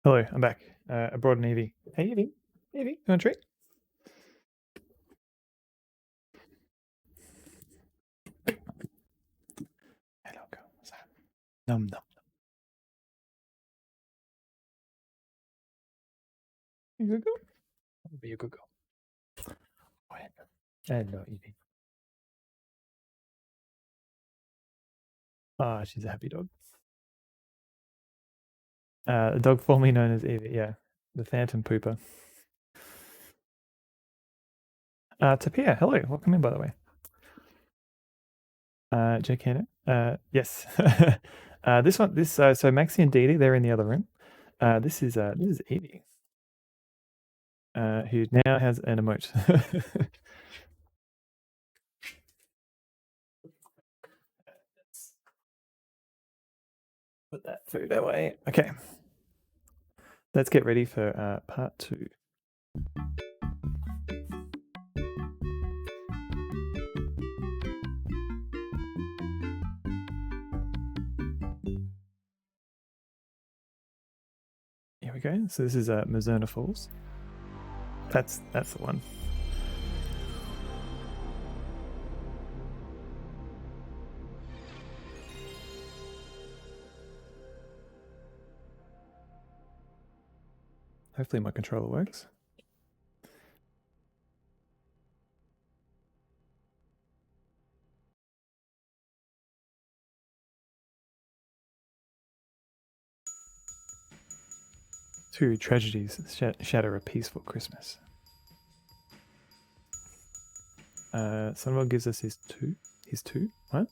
Hello, I'm back. I brought an Evie. Hey, Evie. Evie, you want a treat? Hello, go. What's that? Num num. You good girl? I'll be a good girl. Oh, hello, Evie. Ah, she's a happy dog. The dog formerly known as Evie, yeah. The Phantom Pooper. Tapia, hello. Welcome in, by the way. Jake Hanna. Yes. So Maxie and Dee Dee, they're in the other room. This is Evie. Who now has an emote. Put that food away. Okay. Let's get ready for part 2. Here we go. So this is Mizzurna Falls. That's the one. Hopefully my controller works. Two tragedies shatter a peaceful Christmas. Sunwell gives us his two. What?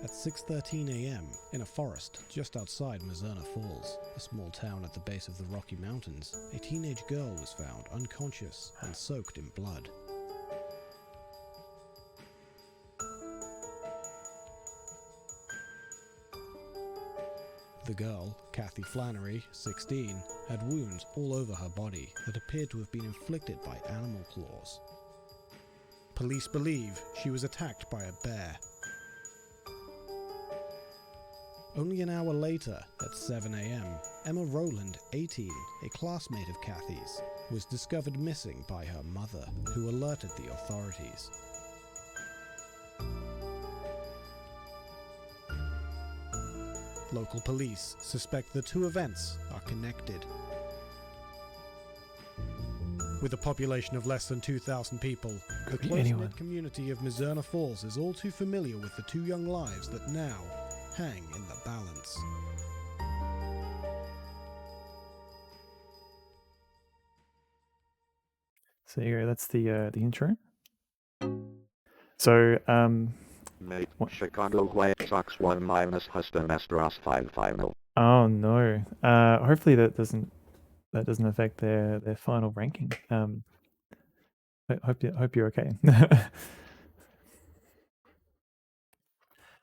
At 6:13 a.m. in a forest just outside Mizzurna Falls, a small town at the base of the Rocky Mountains, a teenage girl was found unconscious and soaked in blood. The girl, Kathy Flannery, 16, had wounds all over her body that appeared to have been inflicted by animal claws. Police believe she was attacked by a bear. Only an hour later, at 7 a.m., Emma Rowland, 18, a classmate of Kathy's, was discovered missing by her mother, who alerted the authorities. Local police suspect the two events are connected. With a population of less than 2,000 people, the close-knit community of Mizzurna Falls is all too familiar with the two young lives that now hang in the balance. So there you go. That's the intro. So Mate, Chicago White Sox 1- Houston Astros 5 final. Oh no. Hopefully that doesn't affect their final ranking. Hope you're okay.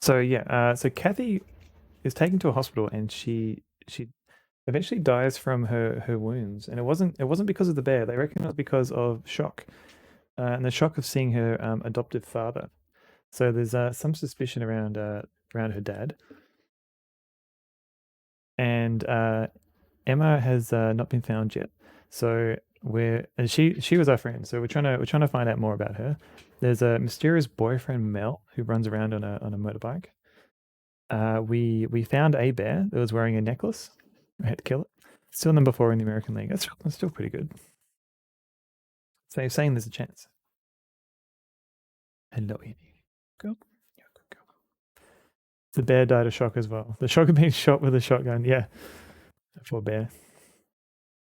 So yeah, so Kathy is taken to a hospital and she eventually dies from her wounds, and it wasn't because of the bear. They reckon it was because of shock, and the shock of seeing her adoptive father. So there's some suspicion around her dad, and Emma has not been found yet. So and she was our friend. So we're trying to find out more about her. There's a mysterious boyfriend Mel who runs around on a motorbike. We found a bear that was wearing a necklace. I had to kill it. Still number 4 in the American League. That's still pretty good. So you're saying there's a chance. Hello, Evie. Go. Yeah, go. The bear died of shock as well. The shock of being shot with a shotgun. Yeah. Poor bear.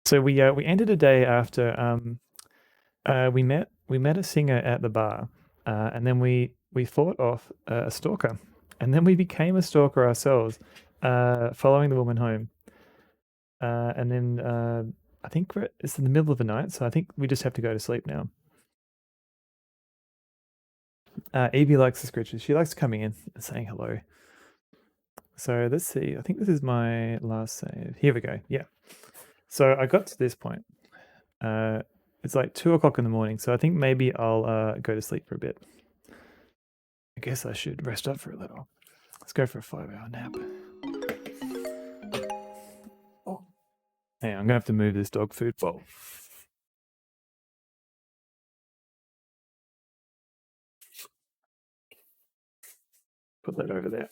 So we ended a day after we met a singer at the bar, and then we fought off a stalker, and then we became a stalker ourselves, following the woman home. And then I think it's in the middle of the night, so I think we just have to go to sleep now. Evie likes the scritches. She likes coming in and saying hello. So let's see. I think this is my last save. Here we go. Yeah. So I got to this point. It's like 2 o'clock in the morning, so I think maybe I'll go to sleep for a bit. I guess I should rest up for a little. Let's go for a 5-hour nap. Hey, I'm gonna have to move this dog food bowl. Put that over there.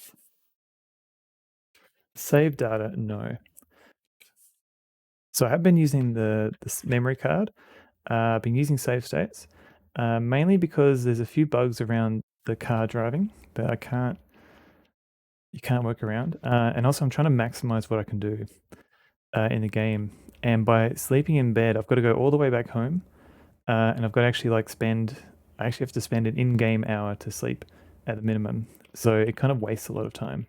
Save data, no. So I have been using this memory card. I've been using save states, mainly because there's a few bugs around the car driving that you can't work around. And also I'm trying to maximize what I can do in the game. And by sleeping in bed, I've got to go all the way back home. And I've got to actually I actually have to spend an in-game hour to sleep at the minimum. So it kind of wastes a lot of time.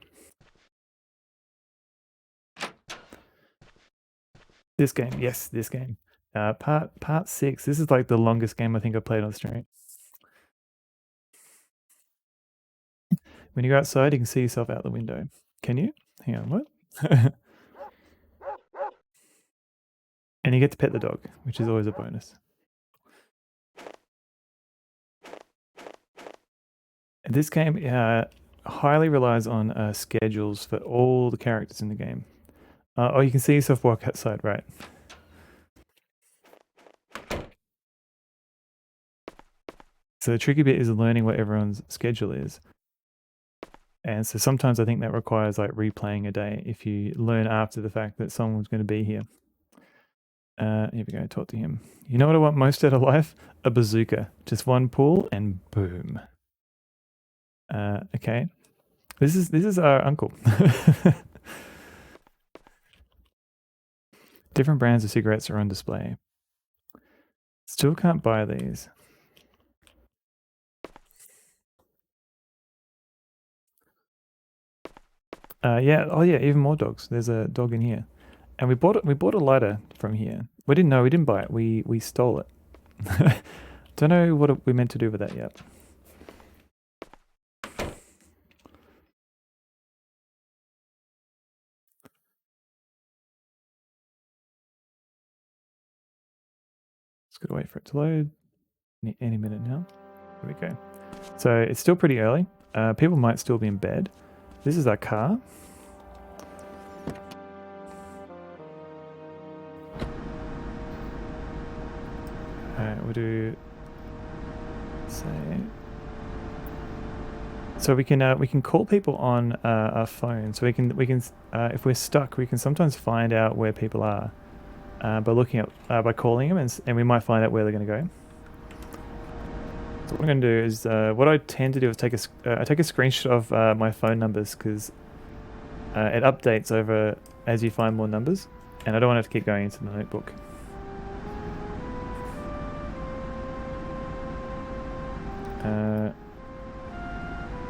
This game, yes, this game. Part 6. This is like the longest game I think I've played on stream. When you go outside, you can see yourself out the window. Can you? Hang on, what? And you get to pet the dog, which is always a bonus. And this game highly relies on schedules for all the characters in the game. Oh, you can see yourself walk outside, right? So the tricky bit is learning what everyone's schedule is. And so sometimes I think that requires like replaying a day if you learn after the fact that someone's going to be here. Here we go, talk to him. You know what I want most out of life? A bazooka. Just one pull and boom. Okay. This is our uncle. Different brands of cigarettes are on display. Still can't buy these. Yeah. Oh yeah, even more dogs. There's a dog in here. And we bought a lighter from here. We didn't buy it. We stole it. Don't know what we meant to do with that yet. Just gotta wait for it to load. Any minute now. Here we go. So it's still pretty early. People might still be in bed. This is our car. We'll do say. So we can call people on our phone. So we can if we're stuck, we can sometimes find out where people are by looking at by calling them, and we might find out where they're going to go. So what I'm going to do is what I tend to do is I take a screenshot of my phone numbers because it updates over as you find more numbers, and I don't want to have to keep going into the notebook.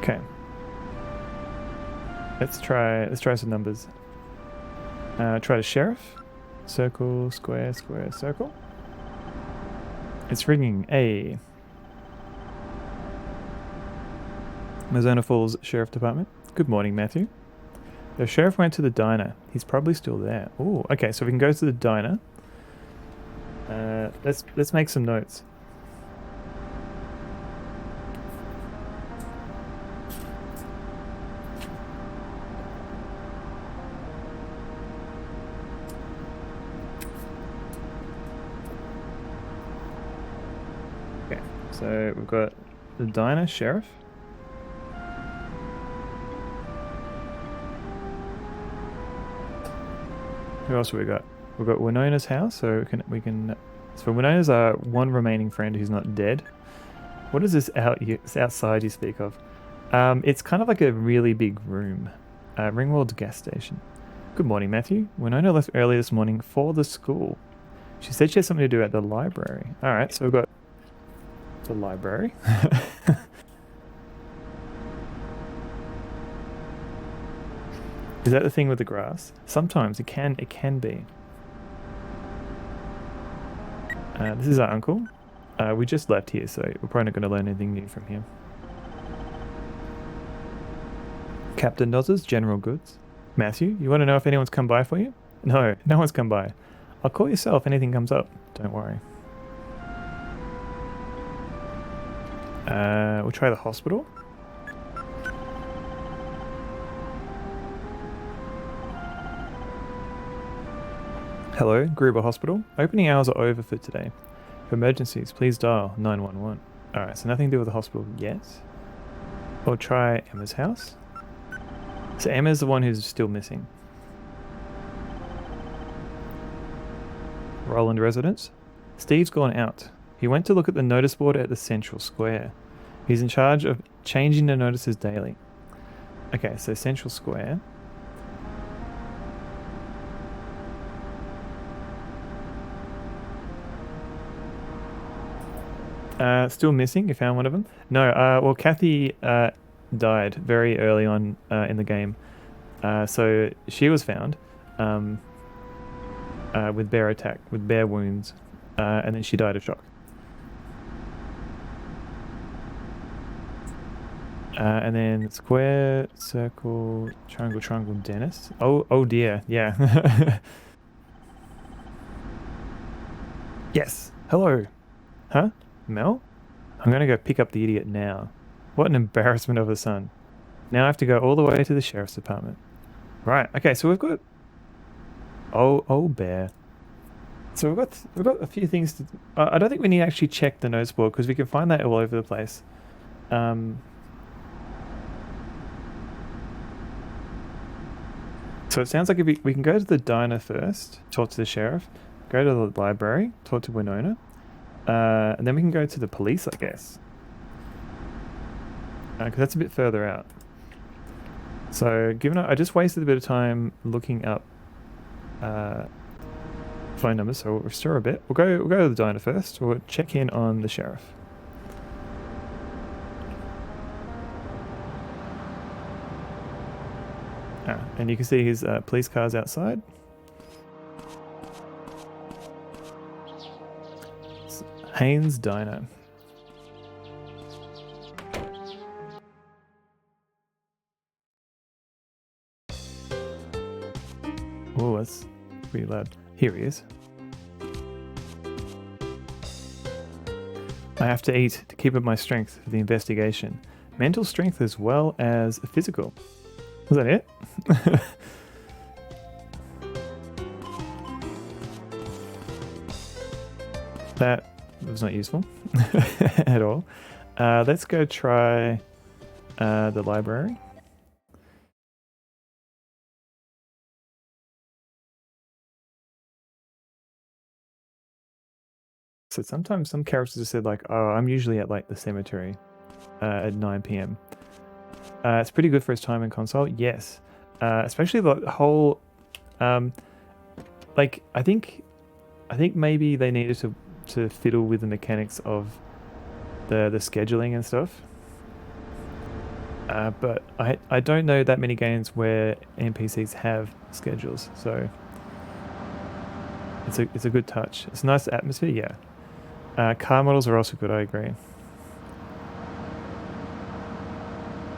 Okay. Let's try some numbers. Try the sheriff. Circle, square, square, circle. It's ringing. A. Mizzurna Falls Sheriff Department. Good morning, Matthew. The sheriff went to the diner. He's probably still there. Oh, okay. So we can go to the diner. Let's make some notes. Okay, so we've got the diner, sheriff. Who else have we got? We've got Winona's house, so we can. So Winona's our one remaining friend who's not dead. What is this outside you speak of? It's kind of like a really big room. Ringwald's gas station. Good morning, Matthew. Winona left early this morning for the school. She said she had something to do at the library. All right, so we've got the library. Is that the thing with the grass? Sometimes it can be. This is our uncle. We just left here, so we're probably not going to learn anything new from him. Captain Noz's General Goods. Matthew, you want to know if anyone's come by for you? No, no one's come by. I'll call yourself if anything comes up. Don't worry. We'll try the hospital. Hello, Gruber Hospital. Opening hours are over for today. For emergencies, please dial 911. Alright, so nothing to do with the hospital yet. Or try Emma's house. So Emma's the one who's still missing. Roland residence. Steve's gone out. He went to look at the notice board at the central square. He's in charge of changing the notices daily. Okay, so central square. Still missing. You found one of them? No. Well, Kathy died very early on in the game, so she was found with bear wounds, and then she died of shock. And then square, circle, triangle, Dennis. Oh dear. Yeah. Yes. Hello. Huh? Mel? I'm gonna go pick up the idiot now. What an embarrassment of a son. Now I have to go all the way to the sheriff's department. Right, okay, so we've got... Oh, bear. So we've got a few things to... I don't think we need to actually check the notice board, because we can find that all over the place. So it sounds like if we can go to the diner first, talk to the sheriff, go to the library, talk to Winona, and then we can go to the police, I guess. Because that's a bit further out. So, given I just wasted a bit of time looking up phone numbers, so we'll restore a bit. We'll go to the diner first. We'll check in on the sheriff. And you can see his police cars outside. Haynes Diner. Oh, that's pretty loud. Here he is. I have to eat to keep up my strength for the investigation. Mental strength as well as physical. Was that it? That was not useful at all. Let's go try the library. So sometimes some characters have said like, oh, I'm usually at like the cemetery at 9 p.m. It's pretty good for his time in console, yes. Especially the whole, like I think maybe they needed to fiddle with the mechanics of the scheduling and stuff. But I don't know that many games where NPCs have schedules, so it's a good touch. It's a nice atmosphere, yeah. Car models are also good, I agree.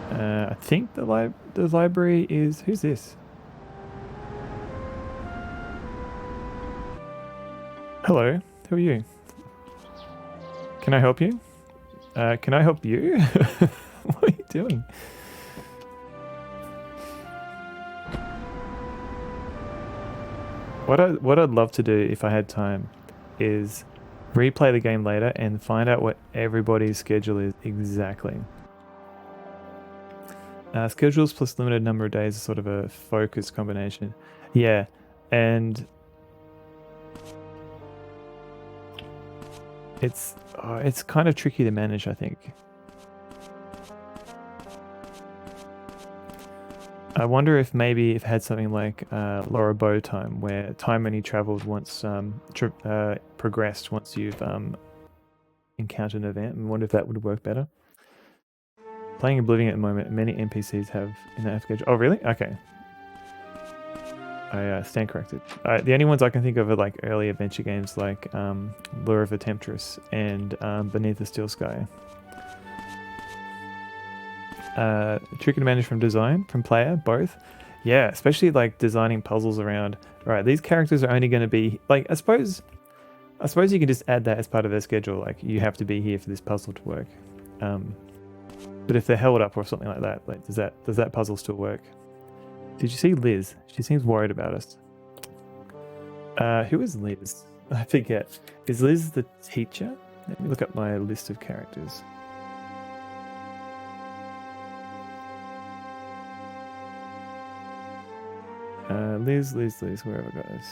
I think the library is... Who's this? Hello, who are you? Can I help you? Can I help you? What are you doing? What I'd love to do if I had time is replay the game later and find out what everybody's schedule is exactly. Schedules plus limited number of days is sort of a focus combination. Yeah, and it's kind of tricky to manage, I think. I wonder if maybe if it had something like Laura Bow time, where time only traveled once, progressed once you've encountered an event. I wonder if that would work better. Playing Oblivion at the moment, many NPCs have in that schedule. Oh, really? Okay. I stand corrected. The only ones I can think of are like early adventure games like Lure of the Temptress and Beneath the Steel Sky. Tricky to manage from design, from player, both. Yeah, especially like designing puzzles around, right, these characters are only going to be, like, I suppose you can just add that as part of their schedule, like, you have to be here for this puzzle to work. But if they're held up or something like that, like, does that puzzle still work? Did you see Liz? She seems worried about us. Who is Liz? I forget. Is Liz the teacher? Let me look up my list of characters. Liz, where have I got this?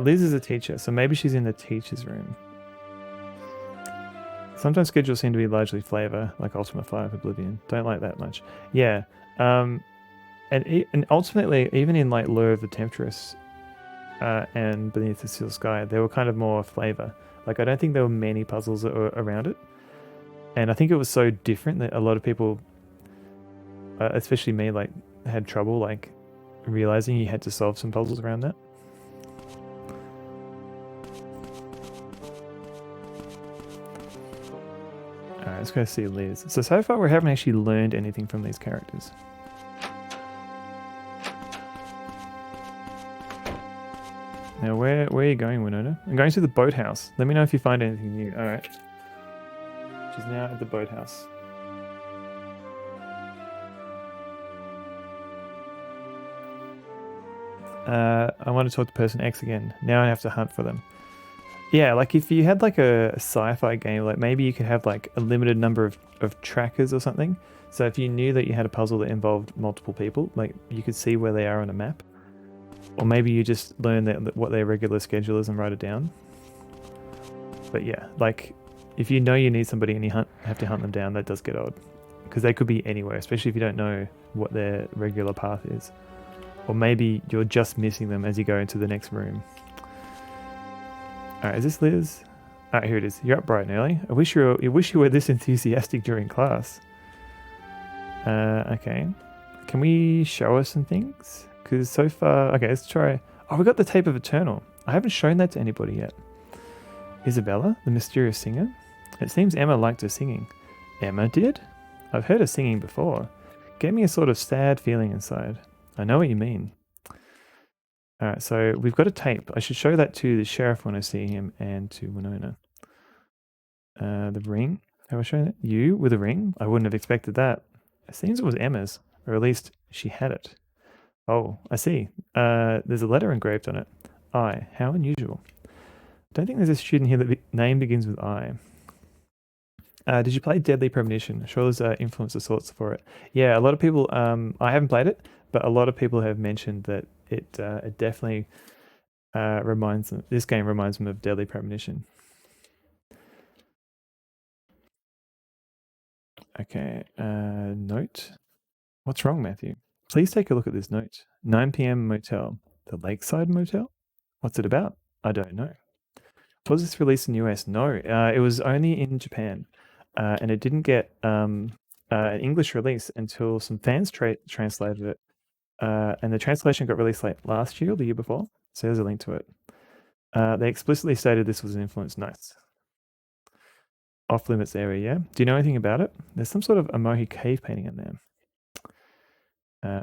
Liz is a teacher, so maybe she's in the teacher's room. Sometimes schedules seem to be largely flavor, like Ultima 5 Oblivion. Don't like that much. Yeah. And ultimately, even in like Lure of the Temptress and Beneath the Steel Sky, they were kind of more flavor. Like, I don't think there were many puzzles that were around it. And I think it was so different that a lot of people, especially me, like, had trouble, like, realizing you had to solve some puzzles around that. Alright, let's go see Liz. So far we haven't actually learned anything from these characters. Now, where are you going, Winona? I'm going to the boathouse. Let me know if you find anything new. Alright. She's now at the boathouse. I want to talk to person X again. Now I have to hunt for them. Yeah, like if you had like a sci-fi game, like maybe you could have like a limited number of trackers or something. So if you knew that you had a puzzle that involved multiple people, like you could see where they are on a map. Or maybe you just learn what their regular schedule is and write it down. But yeah, like if you know you need somebody and you have to hunt them down, that does get odd. Because they could be anywhere, especially if you don't know what their regular path is. Or maybe you're just missing them as you go into the next room. Alright, is this Liz? Alright, here it is. You're up bright and early. I wish you were this enthusiastic during class. Okay. Can we show us some things? Because so far... Okay, let's try... Oh, we got the Tape of Eternal. I haven't shown that to anybody yet. Isabella, the mysterious singer? It seems Emma liked her singing. Emma did? I've heard her singing before. Gave me a sort of sad feeling inside. I know what you mean. Alright, so we've got a tape. I should show that to the sheriff when I see him and to Winona. The ring. Have I shown that? You with a ring? I wouldn't have expected that. It seems it was Emma's, or at least she had it. Oh, I see. There's a letter engraved on it. I. How unusual. Don't think there's a student here that name begins with I. Did you play Deadly Premonition? I'm sure there's influence of sorts for it. Yeah, a lot of people... I haven't played it, but a lot of people have mentioned that it definitely reminds them... This game reminds them of Deadly Premonition. Okay, note. What's wrong, Matthew? Please take a look at this note. 9 p.m. motel. The Lakeside Motel? What's it about? I don't know. Was this released in the US? No, it was only in Japan. And it didn't get an English release until some fans translated it. And the translation got released like last year or the year before. So there's a link to it. They explicitly stated this was an influence. Nice. Off limits area, yeah. Do you know anything about it? There's some sort of Amohi cave painting in there.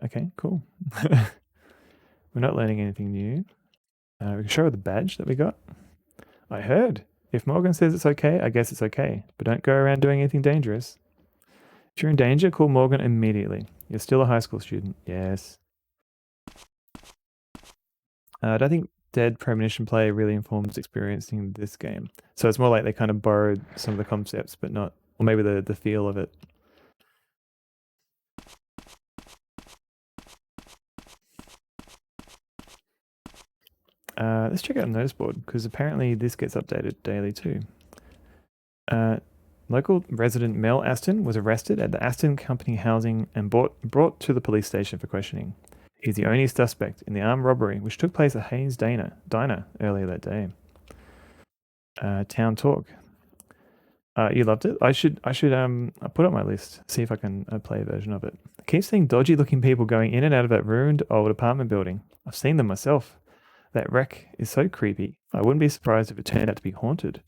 Okay, cool. We're not learning anything new. We can show her the badge that we got. I heard. If Morgan says it's okay, I guess it's okay. But don't go around doing anything dangerous. If you're in danger, call Morgan immediately. You're still a high school student. Yes. I don't think Dead Premonition play really informs experiencing this game. So it's more like they kind of borrowed some of the concepts, but not... Or maybe the feel of it. Let's check out notice board, because apparently this gets updated daily too. Local resident Mel Aston was arrested at the Aston Company housing and brought to the police station for questioning. He's the only suspect in the armed robbery, which took place at Haynes Diner earlier that day. Town talk. You loved it? I should put it on my list, see if I can play a version of it. I keep seeing dodgy looking people going in and out of that ruined old apartment building. I've seen them myself. That wreck is so creepy. I wouldn't be surprised if it turned out to be haunted.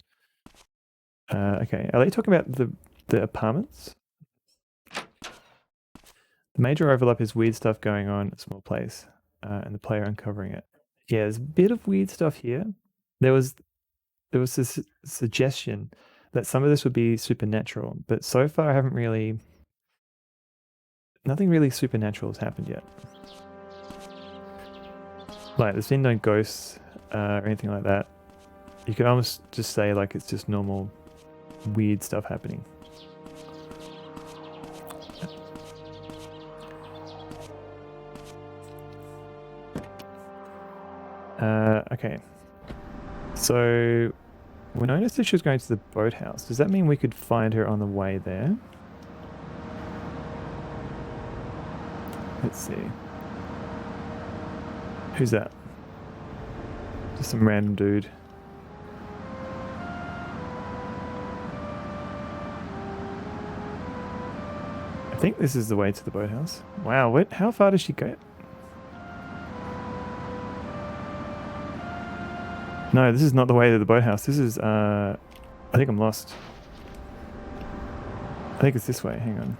Okay, are they talking about the apartments? The major overlap is weird stuff going on in a small place, and the player uncovering it. Yeah, there's a bit of weird stuff here. There was this suggestion that some of this would be supernatural, but so far I haven't really... Nothing really supernatural has happened yet. Like, there's been no ghosts or anything like that. You could almost just say like it's just normal weird stuff happening. Okay. So we noticed that she was going to the boathouse. Does that mean we could find her on the way there? Let's see. Who's that? Just some random dude. I think this is the way to the boathouse. Wow, how far does she go? No, this is not the way to the boathouse. This is, I think I'm lost. I think it's this way. Hang on.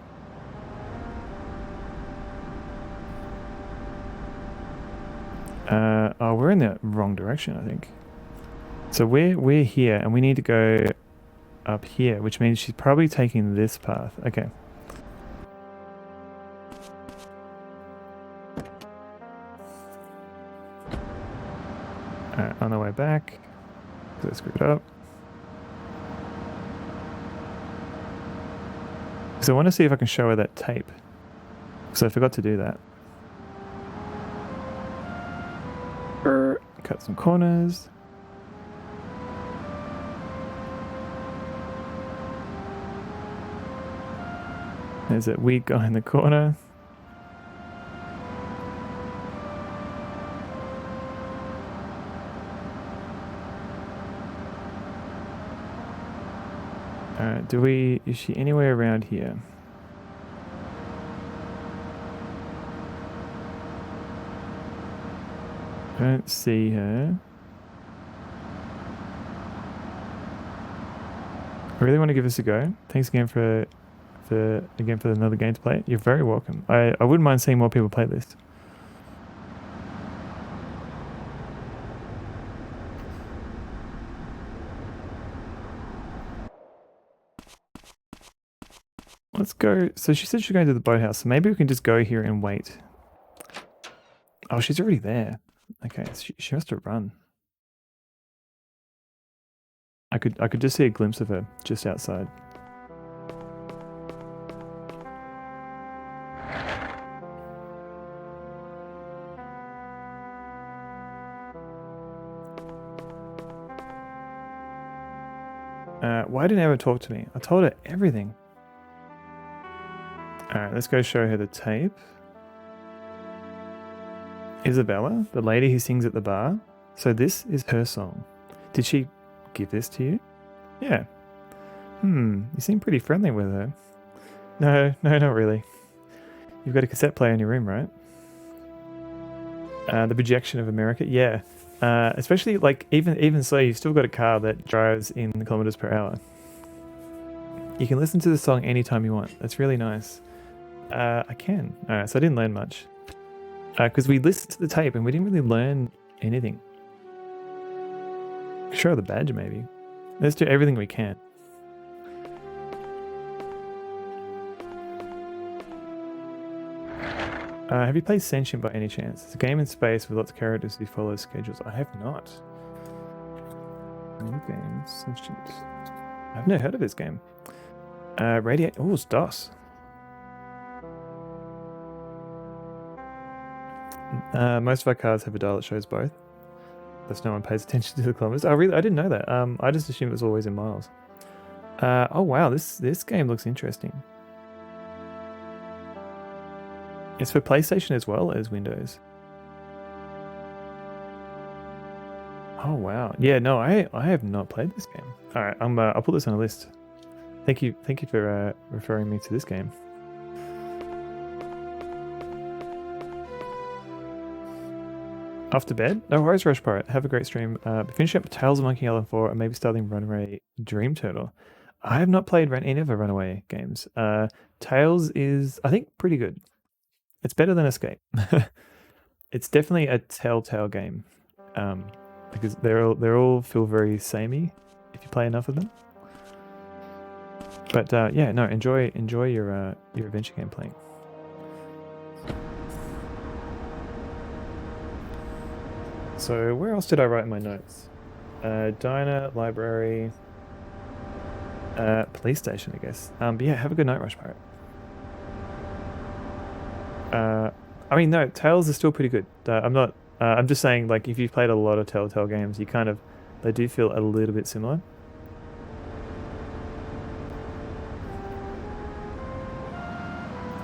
Oh, we're in the wrong direction, I think. So we're here, and we need to go up here, which means she's probably taking this path. Okay. Alright, on the way back. So I screwed up. So I want to see if I can show her that tape. So I forgot to do that. Cut some corners. There's that weird guy in the corner. Alright, is she anywhere around here? Don't see her. I really want to give this a go. Thanks again for another game to play. You're very welcome. I wouldn't mind seeing more people play this. Let's go. So she said she's going to the boathouse, so maybe we can just go here and wait. Oh, she's already there. Okay, so she has to run. I could just see a glimpse of her just outside. Why didn't Eva talk to me? I told her everything. Alright, let's go show her the tape. Isabella, the lady who sings at the bar. So this is her song. Did she give this to you? Yeah. You seem pretty friendly with her. No, not really. You've got a cassette player in your room, right? The projection of America, yeah. Especially like even so, you've still got a car that drives in kilometers per hour. You can listen to the song anytime you want. That's really nice. I can. Alright, so I didn't learn much. Because we listened to the tape and we didn't really learn anything. Show the badge, maybe. Let's do everything we can. Have you played Sentient by any chance? It's a game in space with lots of characters who follow schedules. I have not. New game, Sentient. I've never heard of this game. Radiate. Oh, it's DOS. Most of our cars have a dial that shows both. Thus no one pays attention to the kilometers. Oh, really? I didn't know that. I just assumed it was always in miles. Oh, wow. This game looks interesting. It's for PlayStation as well as Windows. Oh, wow. Yeah, no, I have not played this game. All right, I'll put this on a list. Thank you for referring me to this game. Off to bed? No worries, Rush Pirate. Have a great stream. Finishing up Tales of Monkey Island 4 and maybe starting Runaway Dream Turtle. I have not played any of the Runaway games. Tales is, I think, pretty good. It's better than Escape. It's definitely a telltale game, because they all feel very samey if you play enough of them. But yeah, no, enjoy your adventure game playing. So where else did I write my notes? Diner, library, police station, I guess. But yeah, have a good night, Rush Pirate. I mean, no, Tales is still pretty good. I'm not. I'm just saying, like, if you've played a lot of Telltale games, you kind of, they do feel a little bit similar.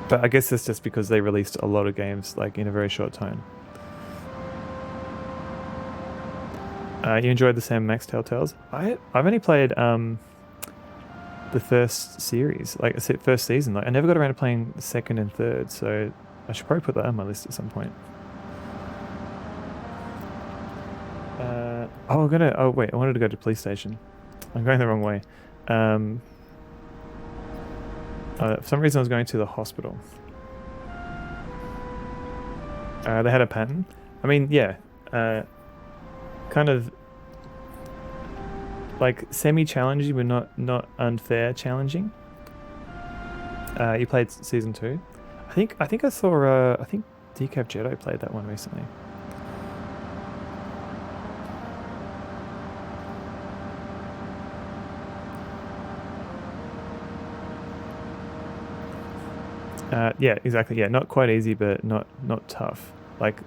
But I guess that's just because they released a lot of games like in a very short time. You enjoyed the Sam Max Telltales? I've only played the first series, like first season. Like I never got around to playing the second and third, so I should probably put that on my list at some point. Oh wait, I wanted to go to the police station. I'm going the wrong way. For some reason I was going to the hospital. They had a pattern. I mean, yeah. Kind of like semi-challenging, but not unfair challenging. You played season 2. I think I saw I think Decaf Jedi played that one recently. Yeah, exactly. Yeah, not quite easy, but not tough. Like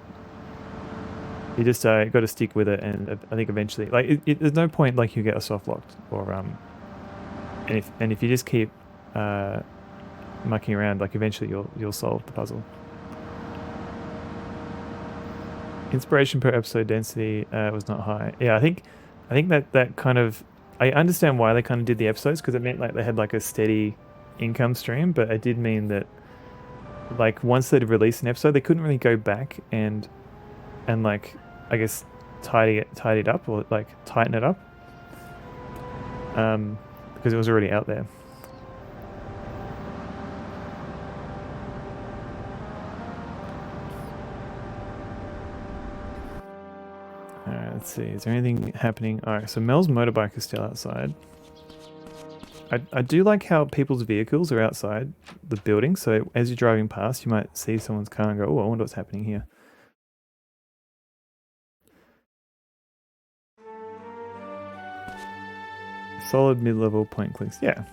you just got to stick with it, and I think eventually, like, there's no point like you get a soft locked or and if you just keep mucking around, like eventually you'll solve the puzzle. Inspiration per episode density was not high. Yeah, I think that kind of, I understand why they kind of did the episodes, because it meant like they had like a steady income stream, but it did mean that like once they'd released an episode, they couldn't really go back and like, I guess tidy it up, or like tighten it up, because it was already out there. Let's see, is there anything happening? Alright, so Mel's motorbike is still outside. I do like how people's vehicles are outside the building, so as you're driving past, you might see someone's car and go, oh, I wonder what's happening here. Solid mid-level point clicks, yeah.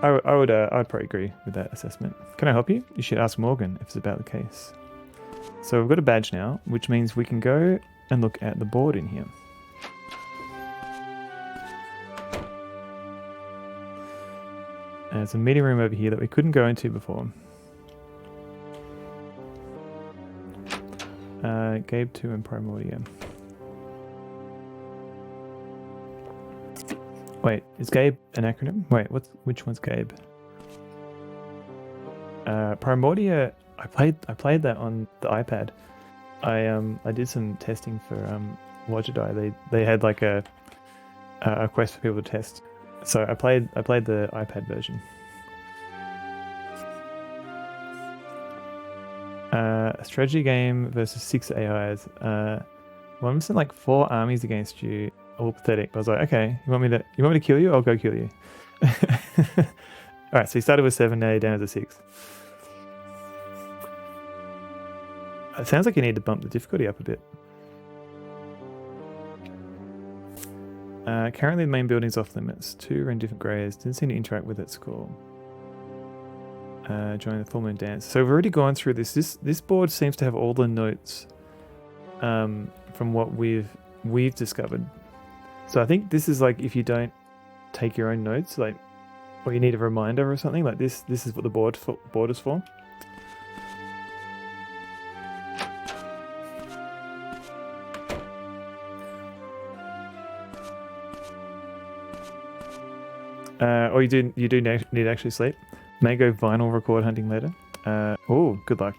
I'd probably agree with that assessment. Can I help you? You should ask Morgan if it's about the case. So we've got a badge now, which means we can go and look at the board in here. And there's a meeting room over here that we couldn't go into before. Gabe 2 and Primordia. Wait, is Gabe an acronym? Wait, which one's Gabe? Primordia, I played that on the iPad. I did some testing for Logidai. They had like a quest for people to test. So I played the iPad version. A strategy game versus 6 AIs. One sent like 4 armies against you, all pathetic. I was like, okay, you want me to kill you? I'll go kill you. Alright, so you started with 7, now you're down to 6. It sounds like you need to bump the difficulty up a bit. Currently the main building's off limits. 2 are in different grades. Didn't seem to interact with its score. Join the full moon dance. So we've already gone through this. This board seems to have all the notes from what we've discovered. So I think this is like, if you don't take your own notes, like, or you need a reminder or something, like this is what the board is for. Or you do need to actually sleep. May go vinyl record hunting later. Oh, good luck.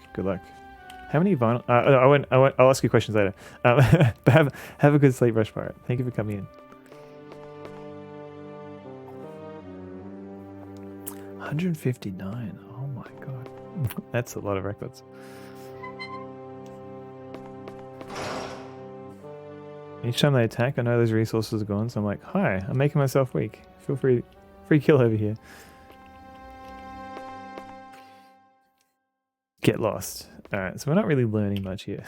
How many vinyl? I'll ask you questions later. But have a good sleep, Rush Pirate. Thank you for coming in. 159. Oh my god, that's a lot of records. Each time they attack, I know those resources are gone, so I'm like, hi, I'm making myself weak. Feel free kill over here. Get lost. Alright, so we're not really learning much here.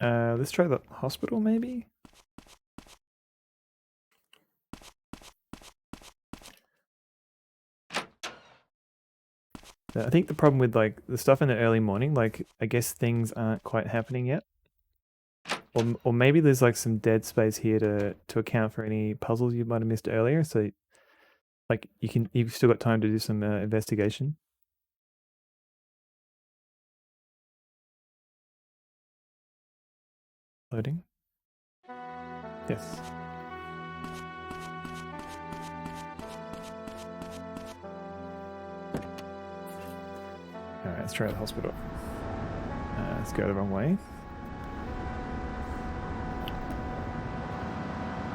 Let's try the hospital, maybe? I think the problem with like the stuff in the early morning, like I guess things aren't quite happening yet. Or maybe there's like some dead space here to account for any puzzles you might have missed earlier. So like you've still got time to do some investigation. Loading. Yes. Alright, let's try the hospital. Let's go the wrong way.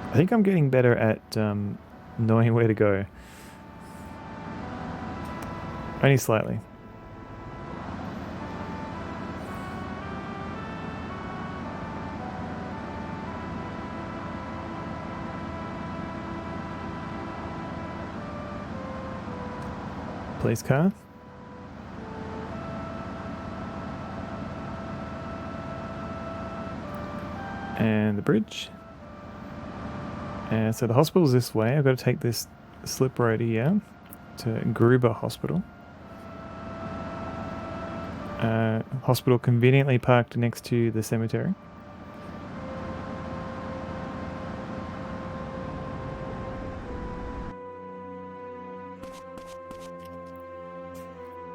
I think I'm getting better at knowing where to go. Only slightly. Police car. And the bridge. And so the hospital's this way. I've got to take this slip road here to Gruber Hospital. Hospital conveniently parked next to the cemetery.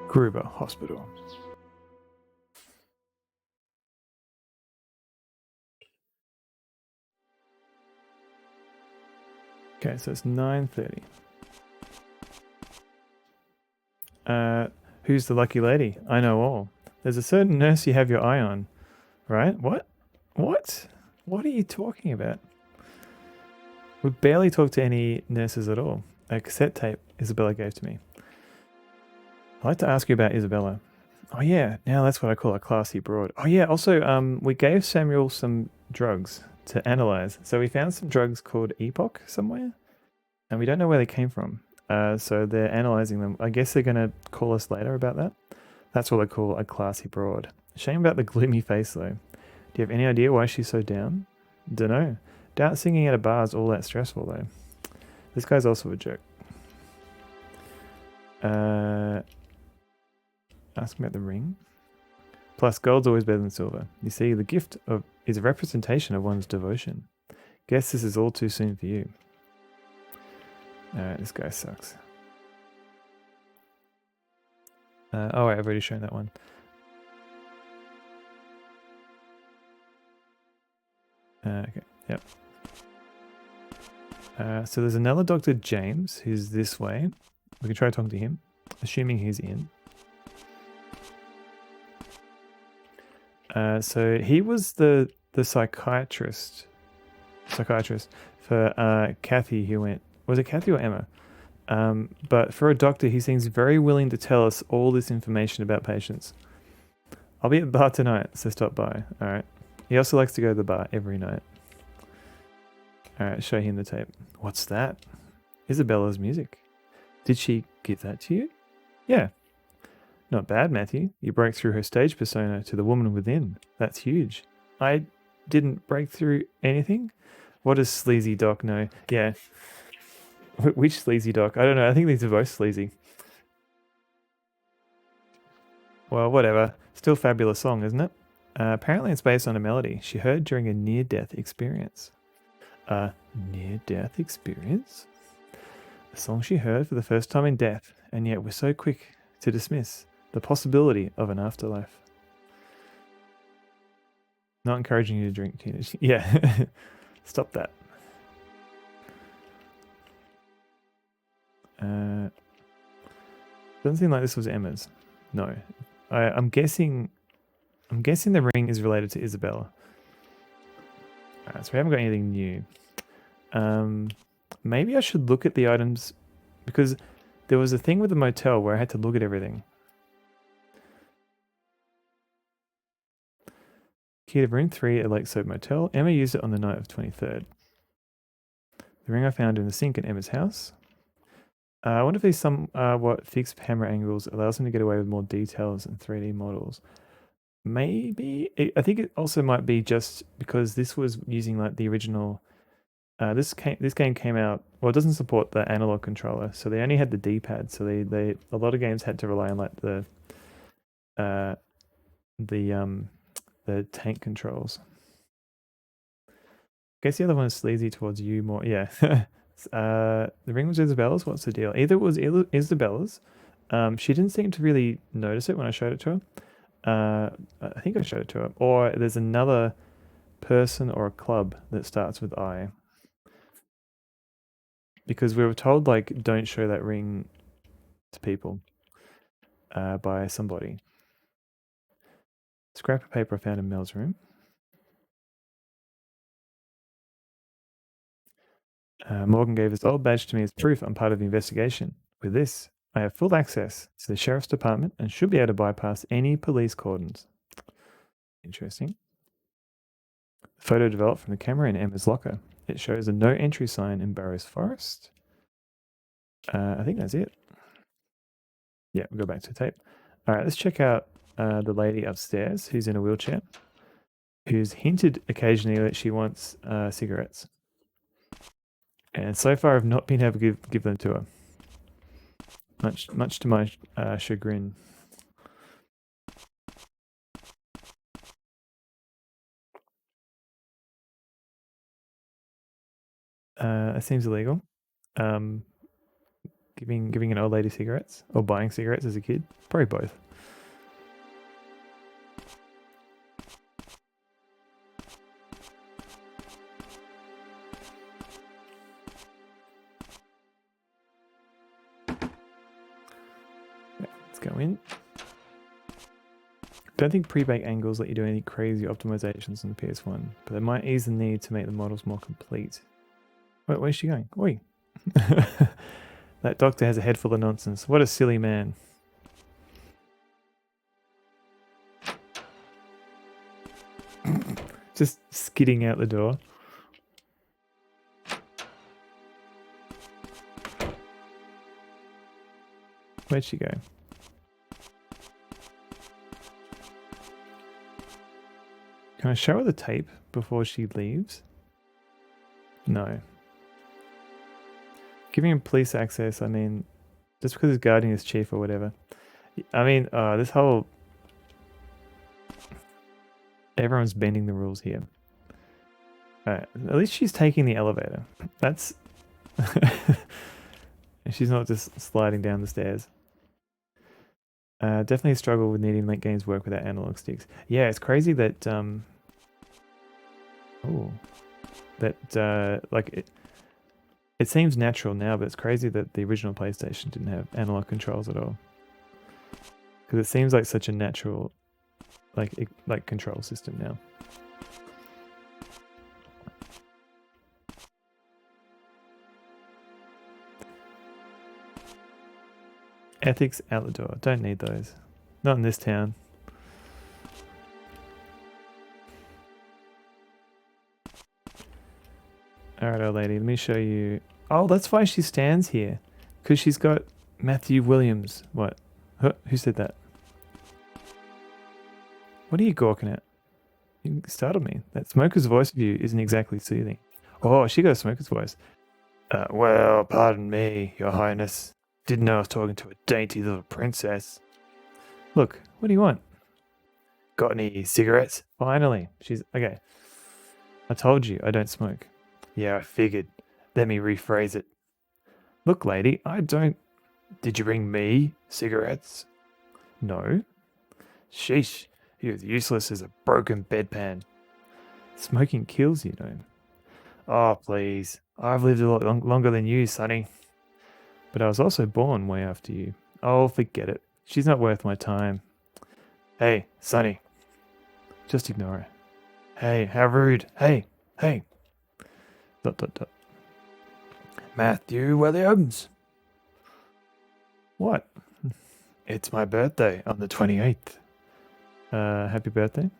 Gruber Hospital. Okay, so it's 9:30. Who's the lucky lady? I know all. There's a certain nurse you have your eye on, right? What? What? What are you talking about? We barely talked to any nurses at all. A cassette tape Isabella gave to me. I'd like to ask you about Isabella. Oh yeah, now that's what I call a classy broad. Oh yeah, also we gave Samuel some drugs to analyze. So we found some drugs called Epoch somewhere, and we don't know where they came from. So they're analyzing them. I guess they're going to call us later about that. That's what I call a classy broad. Shame about the gloomy face though. Do you have any idea why she's so down? Dunno. Doubt singing at a bar is all that stressful though. This guy's also a jerk. Ask about the ring. Plus, gold's always better than silver. You see, the gift is a representation of one's devotion. Guess this is all too soon for you. Alright, this guy sucks. Oh wait, I've already shown that one. Okay, yep. So there's another Dr. James who's this way. We can try talking to him, assuming he's in. So he was the psychiatrist for Kathy who went, was it Kathy or Emma? But for a doctor, he seems very willing to tell us all this information about patients. I'll be at the bar tonight, so stop by. Alright. He also likes to go to the bar every night. Alright, show him the tape. What's that? Isabella's music. Did she give that to you? Yeah. Not bad, Matthew. You broke through her stage persona to the woman within. That's huge. I didn't break through anything? What does sleazy doc know? Yeah. Which sleazy doc? I don't know. I think these are both sleazy. Well, whatever. Still fabulous song, isn't it? Apparently it's based on a melody she heard during a near-death experience. A near-death experience? A song she heard for the first time in death, and yet was so quick to dismiss the possibility of an afterlife. Not encouraging you to drink, teenage. Yeah. Stop that. Doesn't seem like this was Emma's. No. I'm guessing the ring is related to Isabella. Alright, so we haven't got anything new. Maybe I should look at the items because there was a thing with the motel where I had to look at everything. Key to room 3 at Lakeside Motel. Emma used it on the night of 23rd. The ring I found in the sink in Emma's house. I wonder if these somewhat fixed camera angles allows them to get away with more details and 3D models. Maybe. I think it also might be just because this was using like the original. This game came out. Well, it doesn't support the analog controller, so they only had the D-pad. So they a lot of games had to rely on like the tank controls. I guess the other one is sleazy towards you more. Yeah. The ring was Isabella's. What's the deal? Either it was Isabella's. She didn't seem to really notice it when I showed it to her. I think I showed it to her. Or there's another person or a club that starts with I. Because we were told, like, don't show that ring to people by somebody. Scrap of paper I found in Mel's room. Morgan gave his old badge to me as proof I'm part of the investigation. With this, I have full access to the sheriff's department and should be able to bypass any police cordons. Interesting. The photo developed from the camera in Emma's locker. It shows a no entry sign in Burroughs Forest. I think that's it. Yeah, we'll go back to tape. All right, let's check out the lady upstairs who's in a wheelchair, who's hinted occasionally that she wants cigarettes. And so far, I've not been able to give them to her. Much to my chagrin. It seems illegal. Giving an old lady cigarettes or buying cigarettes as a kid, probably both. Let's go in. Don't think pre-bake angles let you do any crazy optimizations on the PS1, but they might ease the need to make the models more complete. Wait, where's she going? Oi! That doctor has a head full of nonsense. What a silly man. Just skidding out the door. Where'd she go? Can I show her the tape before she leaves? No. Giving him police access, I mean, just because he's guarding his chief or whatever. I mean, this whole... Everyone's bending the rules here. Alright, at least she's taking the elevator. That's... She's not just sliding down the stairs. Definitely a struggle with needing to make games work without analog sticks. Yeah, it's crazy that... like, it seems natural now, but it's crazy that the original PlayStation didn't have analog controls at all. Because it seems like such a natural, like control system now. Ethics out the door. Don't need those. Not in this town. Alright, old lady, let me show you. Oh, that's why she stands here. Because she's got Matthew Williams. What? Who said that? What are you gawking at? You startled me. That smoker's voice of you isn't exactly soothing. Oh, she got a smoker's voice. Well, pardon me, your highness. Didn't know I was talking to a dainty little princess. Look, what do you want? Got any cigarettes? Finally. She's... Okay. I told you I don't smoke. Yeah, I figured. Let me rephrase it. Look, lady, I don't... Did you bring me cigarettes? No. Sheesh, you're as useless as a broken bedpan. Smoking kills, you know. Oh, please. I've lived a lot longer than you, Sonny. But I was also born way after you. Oh, forget it. She's not worth my time. Hey, Sonny. Just ignore her. Hey, how rude. Hey. Dot, dot, dot. Matthew Williams. What? It's my birthday on the 28th. Happy birthday.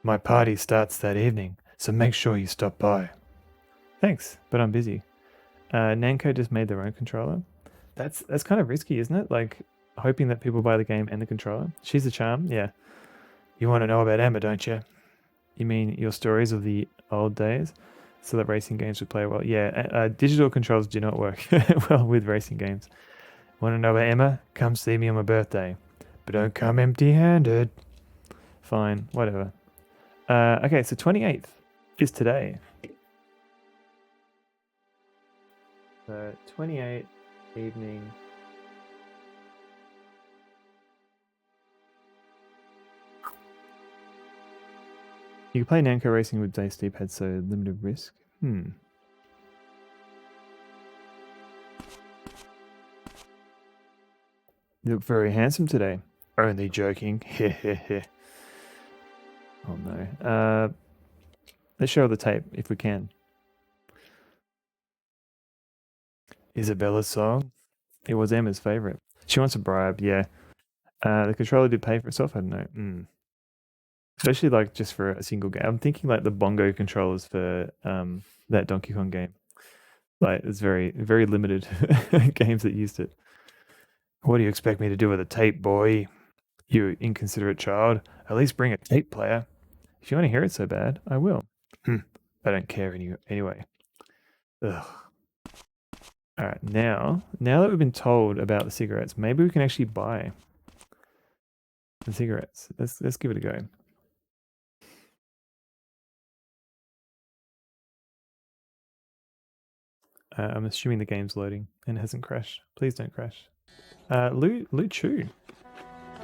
My party starts that evening, so make sure you stop by. Thanks, but I'm busy. Namco just made their own controller. That's kind of risky, isn't it? Like, hoping that people buy the game and the controller. She's a charm, yeah. You want to know about Emma, don't you? You mean your stories of the old days? So that racing games would play well. Yeah, digital controls do not work well with racing games. Want to know about Emma? Come see me on my birthday. But don't come empty-handed. Fine, whatever. Okay, so 28th is today. So 28th evening. You can play Namco Racing with Day Steep had so limited risk. You look very handsome today. Only joking. Heh. Oh no. Let's show the tape if we can. Isabella's song. It was Emma's favorite. She wants a bribe, yeah. The controller did pay for itself, I don't know. Especially like just for a single game. I'm thinking like the bongo controllers for that Donkey Kong game. Like it's very, very limited games that used it. What do you expect me to do with a tape, boy? You inconsiderate child. At least bring a tape player. If you want to hear it so bad, I will. I don't care anyway. Ugh. Alright, now that we've been told about the cigarettes, maybe we can actually buy the cigarettes. Let's give it a go. I'm assuming the game's loading and hasn't crashed. Please don't crash. Lu Chu.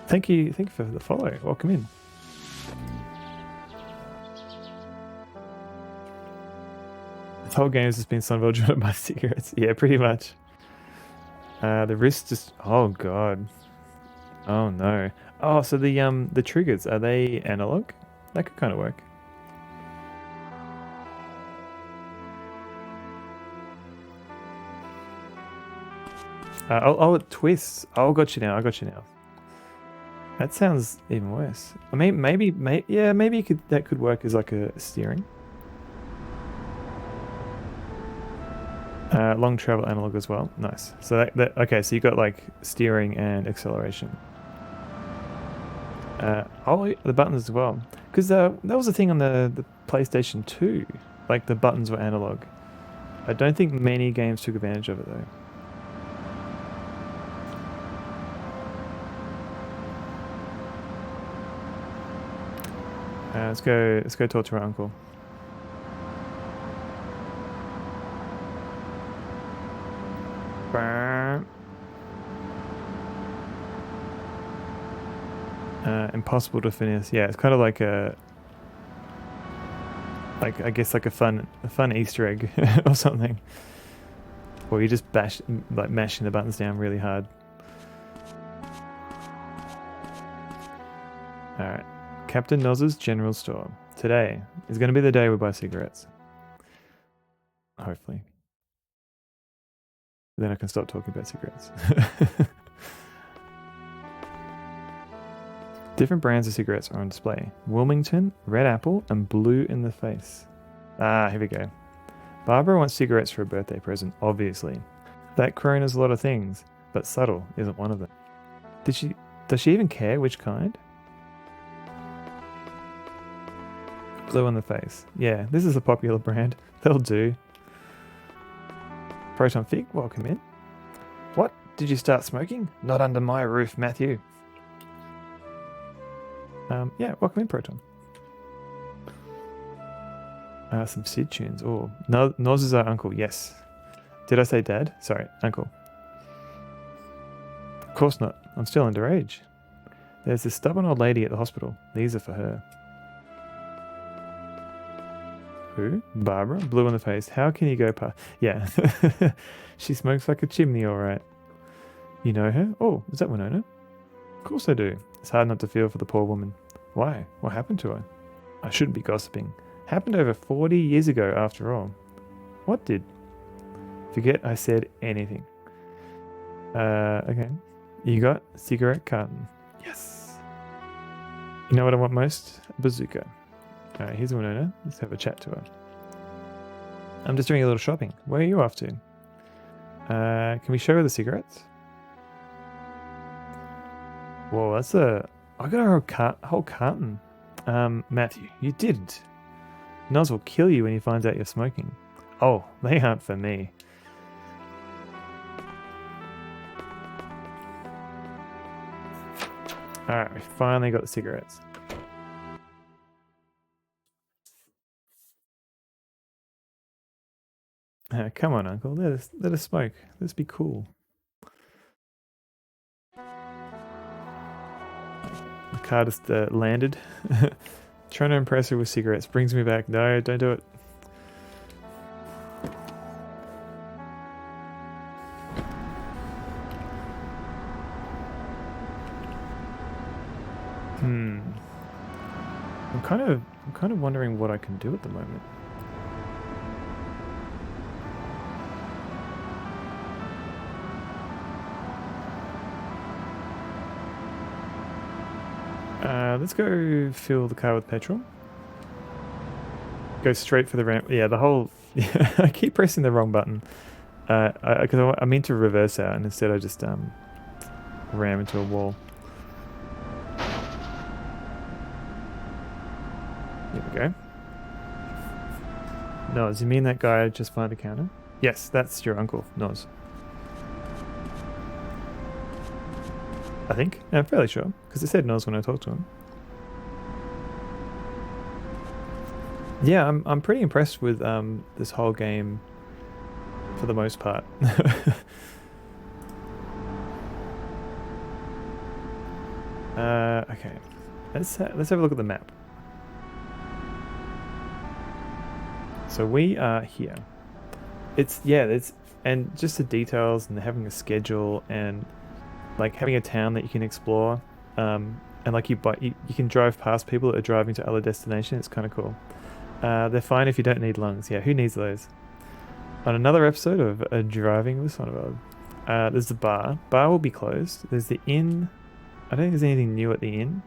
Thank you for the follow. Welcome in. This whole game has just been Sunville driven by cigarettes. Yeah, pretty much. The wrist just. Oh god. Oh no. Oh, so the triggers, are they analog? That could kind of work. It twists. Oh, I got you now. That sounds even worse. I mean, maybe that could work as like a steering. Long travel analog as well. Nice. So okay. So you got like steering and acceleration. The buttons as well, because that was a thing on the PlayStation 2. Like the buttons were analog. I don't think many games took advantage of it though. Let's go talk to our uncle. Impossible to finish. Yeah, it's kind of like I guess like a fun Easter egg or something. Or you just mashing the buttons down really hard. Alright. Captain Noz's General Store. Today is going to be the day we buy cigarettes. Hopefully. Then I can stop talking about cigarettes. Different brands of cigarettes are on display. Wilmington, Red Apple, and Blue in the Face. Ah, here we go. Barbara wants cigarettes for a birthday present, obviously. That crone is a lot of things, but subtle isn't one of them. Does she even care which kind? Blue in the Face. Yeah, this is a popular brand. They'll do. Proton Fig, welcome in. What? Did you start smoking? Not under my roof, Matthew. Yeah, welcome in, Proton. Some Sid tunes. Oh, Noz is our uncle. Yes. Did I say dad? Sorry, uncle. Of course not. I'm still underage. There's this stubborn old lady at the hospital. These are for her. Who? Barbara? Blue in the Face. How can you go past? Yeah. She smokes like a chimney, all right. You know her? Oh, is that Winona? Of course I do. It's hard not to feel for the poor woman. Why? What happened to her? I shouldn't be gossiping. Happened over 40 years ago, after all. What did? Forget I said anything. Okay. You got cigarette carton. Yes. You know what I want most? A bazooka. Alright, here's Winona. Let's have a chat to her. I'm just doing a little shopping. Where are you off to? Can we show her the cigarettes? Whoa, that's a... I got a whole carton. Matthew, you didn't. Noz will kill you when he finds out you're smoking. Oh, they aren't for me. Alright, we finally got the cigarettes. Come on, Uncle. Let us smoke. Let's be cool. The car just landed. Trying to impress her with cigarettes brings me back. No, don't do it. I'm kind of wondering what I can do at the moment. Let's go fill the car with petrol. Go straight for the ramp. Yeah, the whole... I keep pressing the wrong button. Because I mean to reverse out, and instead I just ram into a wall. Here we go. Noz, you mean that guy just behind the counter? Yes, that's your uncle, Noz. I think. Yeah, I'm fairly sure, because it said Noz when I talked to him. Yeah, I'm pretty impressed with this whole game for the most part. Okay, let's have a look at the map. So we are here. It's and just the details and having a schedule and like having a town that you can explore, and like you can drive past people that are driving to other destinations. It's kind of cool. They're fine if you don't need lungs. Yeah, who needs those? On another episode of Driving with Sonneberg, there's the bar. Bar will be closed. There's the inn. I don't think there's anything new at the inn.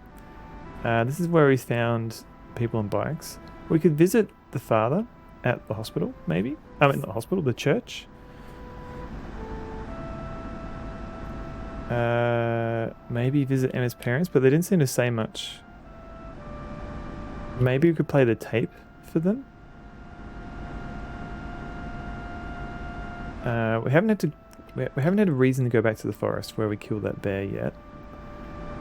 This is where we found people on bikes. We could visit the father at the hospital, maybe? I mean, not the hospital, the church. Maybe visit Emma's parents, but they didn't seem to say much. Maybe we could play the tape for them. We haven't had a reason to go back to the forest where we killed that bear yet.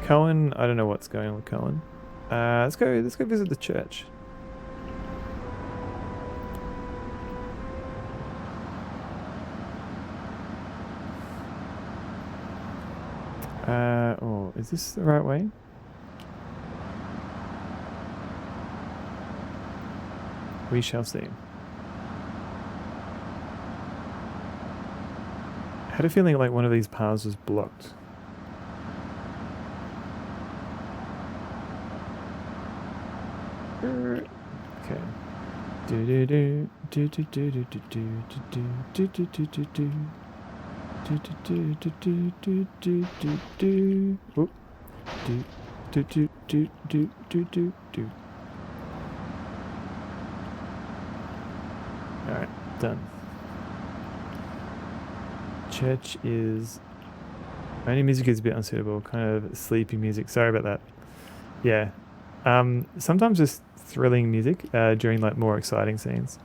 Cohen, I don't know what's going on with Cohen. Let's go visit the church. Oh, is this the right way? We shall see. I had a feeling like one of these paths was blocked. Okay. Do do do do do do do do do do do do do do. Do do do do do do do do. Oop. Do do do do do do do do. Alright, done. Church is... Only music is a bit unsuitable, kind of sleepy music. Sorry about that. Yeah. Sometimes just thrilling music during like more exciting scenes.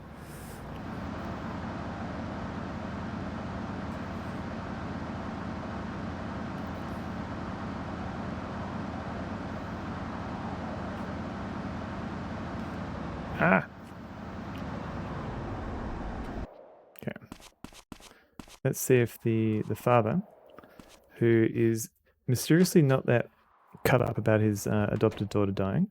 Ah! Okay. Let's see if the father, who is mysteriously not that cut up about his adopted daughter dying.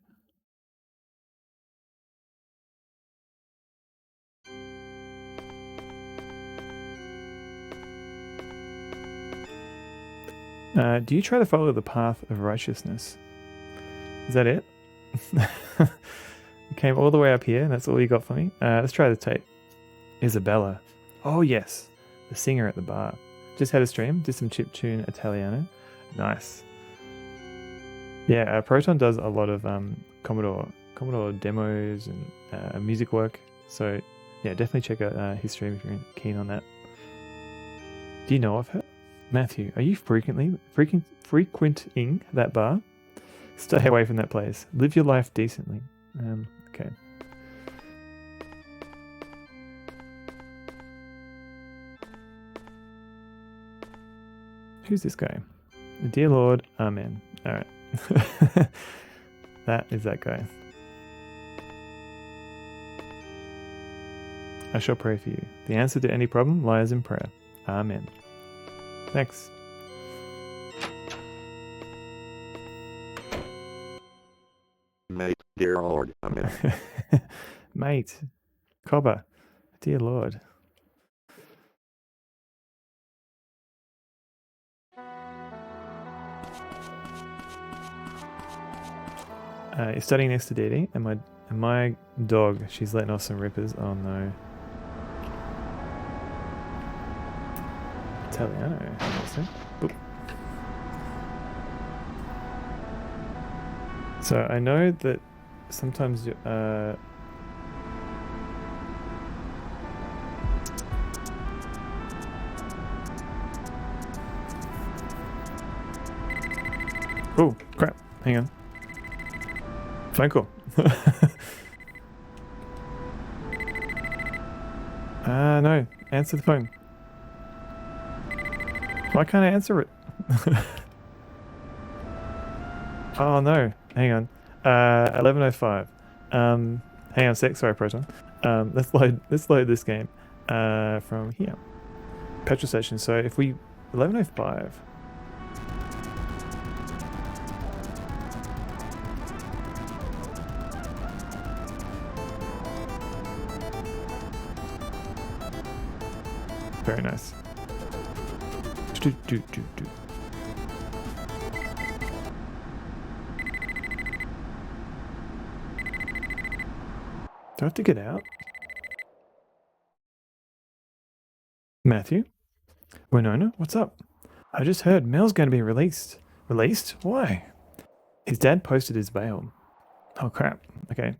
Do you try to follow the path of righteousness? Is that it? You came all the way up here and that's all you got for me? Let's try the tape. Isabella. Oh yes, the singer at the bar. Just had a stream, did some chiptune Italiano. Nice. Yeah, Proton does a lot of Commodore Commodore demos and music work. So yeah, definitely check out his stream if you're keen on that. Do you know of her? Matthew, are you frequenting that bar? Stay away from that place. Live your life decently. Okay. Who's this guy? Dear Lord, Amen. Alright. That is that guy. I shall pray for you. The answer to any problem lies in prayer. Amen. Thanks. Mate, dear Lord, amen. Mate. Cobber. Dear Lord. You're studying next to Dee Dee, and my dog, she's letting off some rippers. Oh no. Italiano. Boop. So I know that sometimes oh crap, hang on. Phone call. No, answer the phone. Why can't I answer it? Oh no, hang on. 11:05. Hang on a sec, sorry Proton. Let's load this game from here. Petrol station. So if we 11:05. Very nice. Do. Do I have to get out? Matthew? Winona, what's up? I just heard Mel's going to be released. Released? Why? His dad posted his bail. Oh crap. Okay.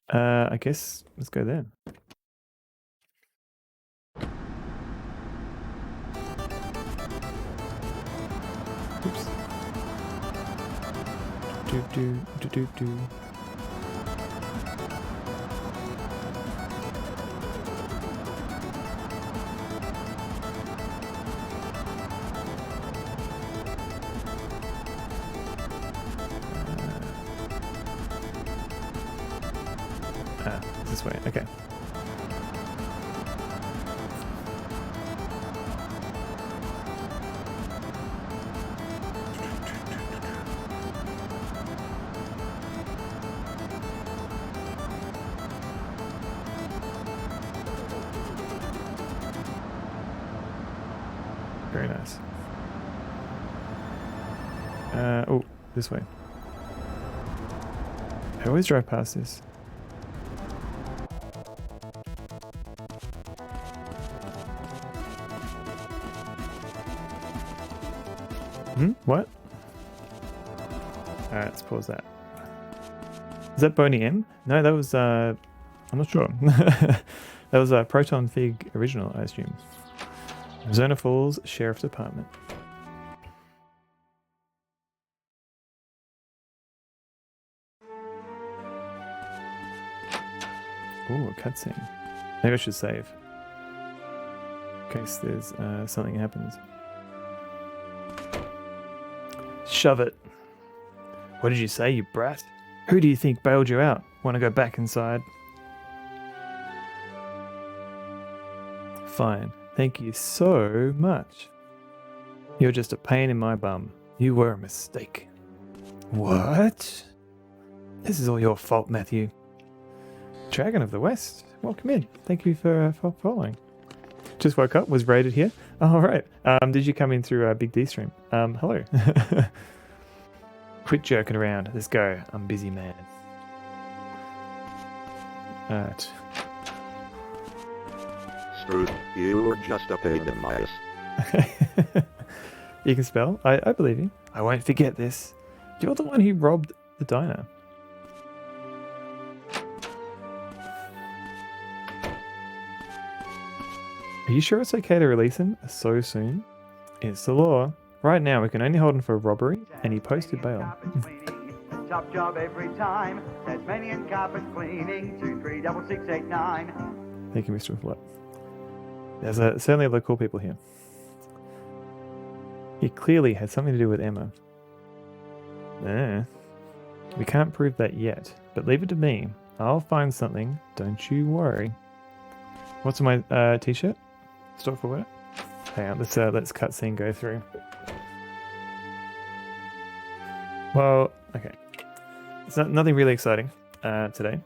I guess let's go there. Oops. Do. This way, okay. Very nice. Oh, this way. I always drive past this. What? Alright, let's pause that. Is that Boney M? No, that was, I'm not sure. That was a Proton Fig original, I assume. Mizzurna Falls Sheriff's Department. Ooh, a cutscene. Maybe I should save. In case there's something happens. Shove it. What did you say, you brat? Who do you think bailed you out? Want to go back inside? Fine. Thank you so much. You're just a pain in my bum. You were a mistake. What? This is all your fault, Matthew. Dragon of the West. Welcome in. Thank you for following. Just woke up, was raided here. All right. Did you come in through Big D stream? Hello. Quit jerking around. Let's go. I'm busy, man. Alright. Screwed. You were just a pain in my ass. You can spell? I believe you. I won't forget this. You're the one who robbed the diner. Are you sure it's okay to release him so soon? It's the law. Right now, we can only hold him for robbery, and he posted bail. Top job every time. Tasmanian carpet cleaning. 236689. Thank you, Mr. Flip. There's certainly other cool people here. He clearly had something to do with Emma. We can't prove that yet, but leave it to me. I'll find something. Don't you worry. What's on my t-shirt? Stock for what? Hang on, let's cutscene go through. Well, okay. It's nothing really exciting today.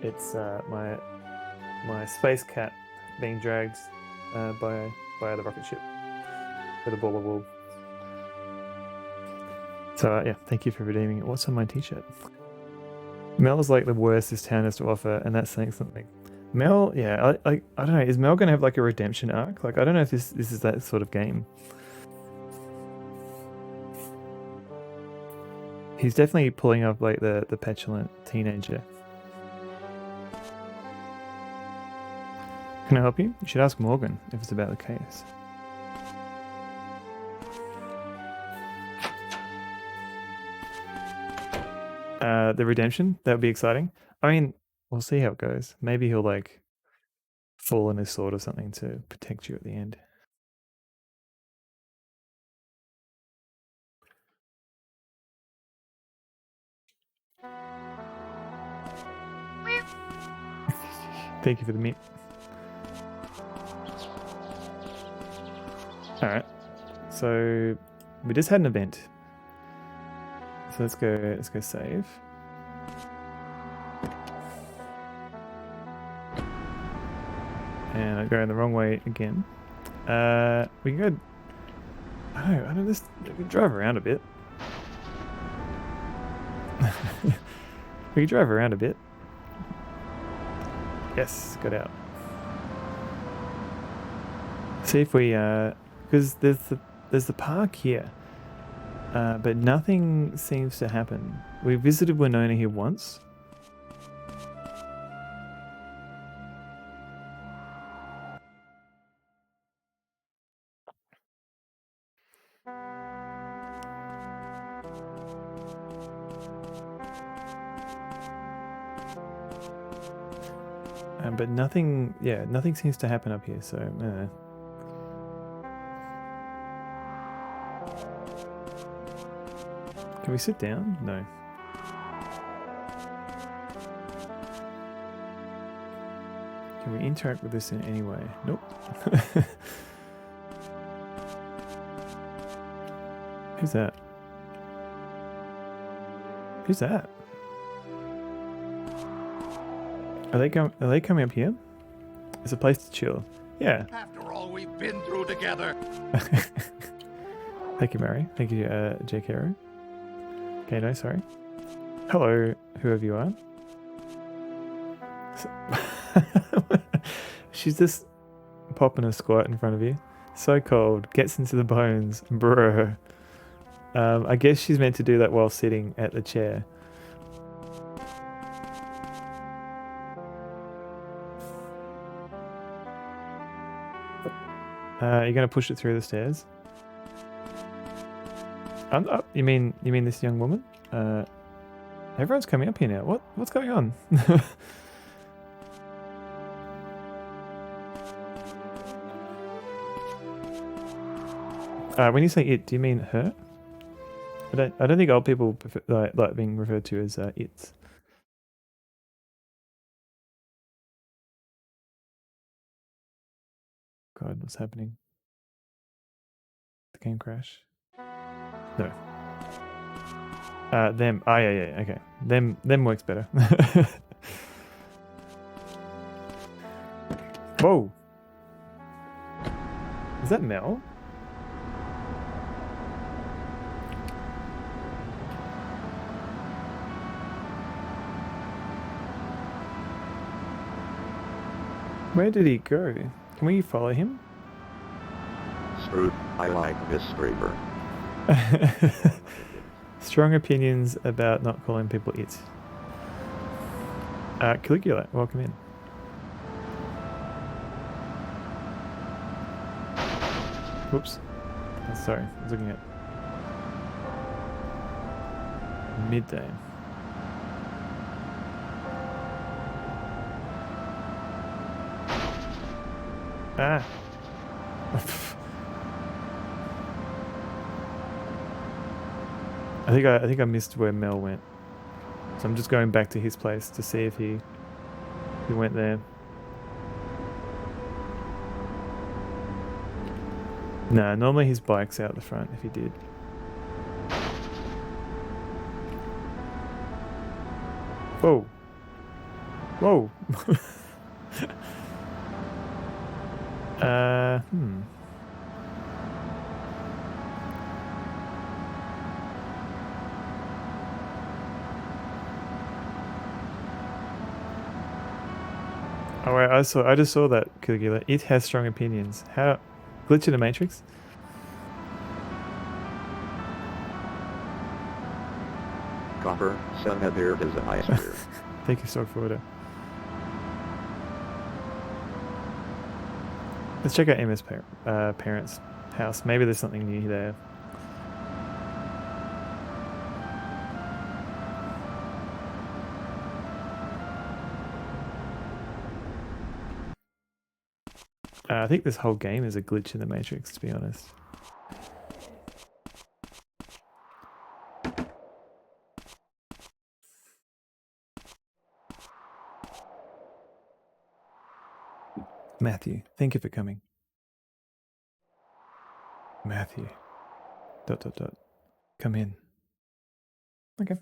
It's my space cat being dragged by the rocket ship with a ball of wool. So yeah, thank you for redeeming it. What's on my t-shirt? Mel is like the worst this town has to offer, and that's saying something. Mel, yeah, I don't know. Is Mel gonna have like a redemption arc? Like, I don't know if this is that sort of game. He's definitely pulling up like the petulant teenager. Can I help you? You should ask Morgan if it's about the case. The redemption, that would be exciting. I mean, we'll see how it goes. Maybe he'll like fall on his sword or something to protect you at the end. Thank you for the meat. Alright. So we just had an event. So let's go save. And I go in the wrong way again. We can go. I don't know. We can drive around a bit. We can drive around a bit. Yes, got out. See if we because there's the park here, but nothing seems to happen. We visited Winona here once. But nothing seems to happen up here, so Can we sit down? No. Can we interact with this in any way? Nope. Who's that? Who's that? Are they coming up here? It's a place to chill. Yeah. After all we've been through together. Thank you, Mary. Thank you, J. Caro. Okay, no, sorry. Hello, whoever you are. She's just popping a squat in front of you. So cold. Gets into the bones. Bruh. I guess she's meant to do that while sitting at the chair. You're gonna push it through the stairs. You mean this young woman? Everyone's coming up here now. What's going on? When you say it, do you mean her? I don't think old people prefer, like being referred to as it's. God, what's happening? The game crash? No. Them. Oh, yeah, okay. Them works better. Whoa. Is that Mel? Where did he go? Can we follow him? Screwed. I like this streamer. Strong opinions about not calling people it. Caligula, welcome in. Whoops. Oh, sorry, I was looking at midday. Ah. I think I missed where Mel went. So I'm just going back to his place to see if he went there. Nah, normally his bike's out the front if he did. Whoa. Whoa. Oh wait, I just saw that, Caligula. It has strong opinions. How glitch in the Matrix? Copper, son of beer is a nice beer. Thank you, Stock Forwarder. Let's check out Emma's parents' house. Maybe there's something new there. I think this whole game is a glitch in the Matrix, to be honest. Matthew, thank you for coming. Matthew. ... Come in. Okay.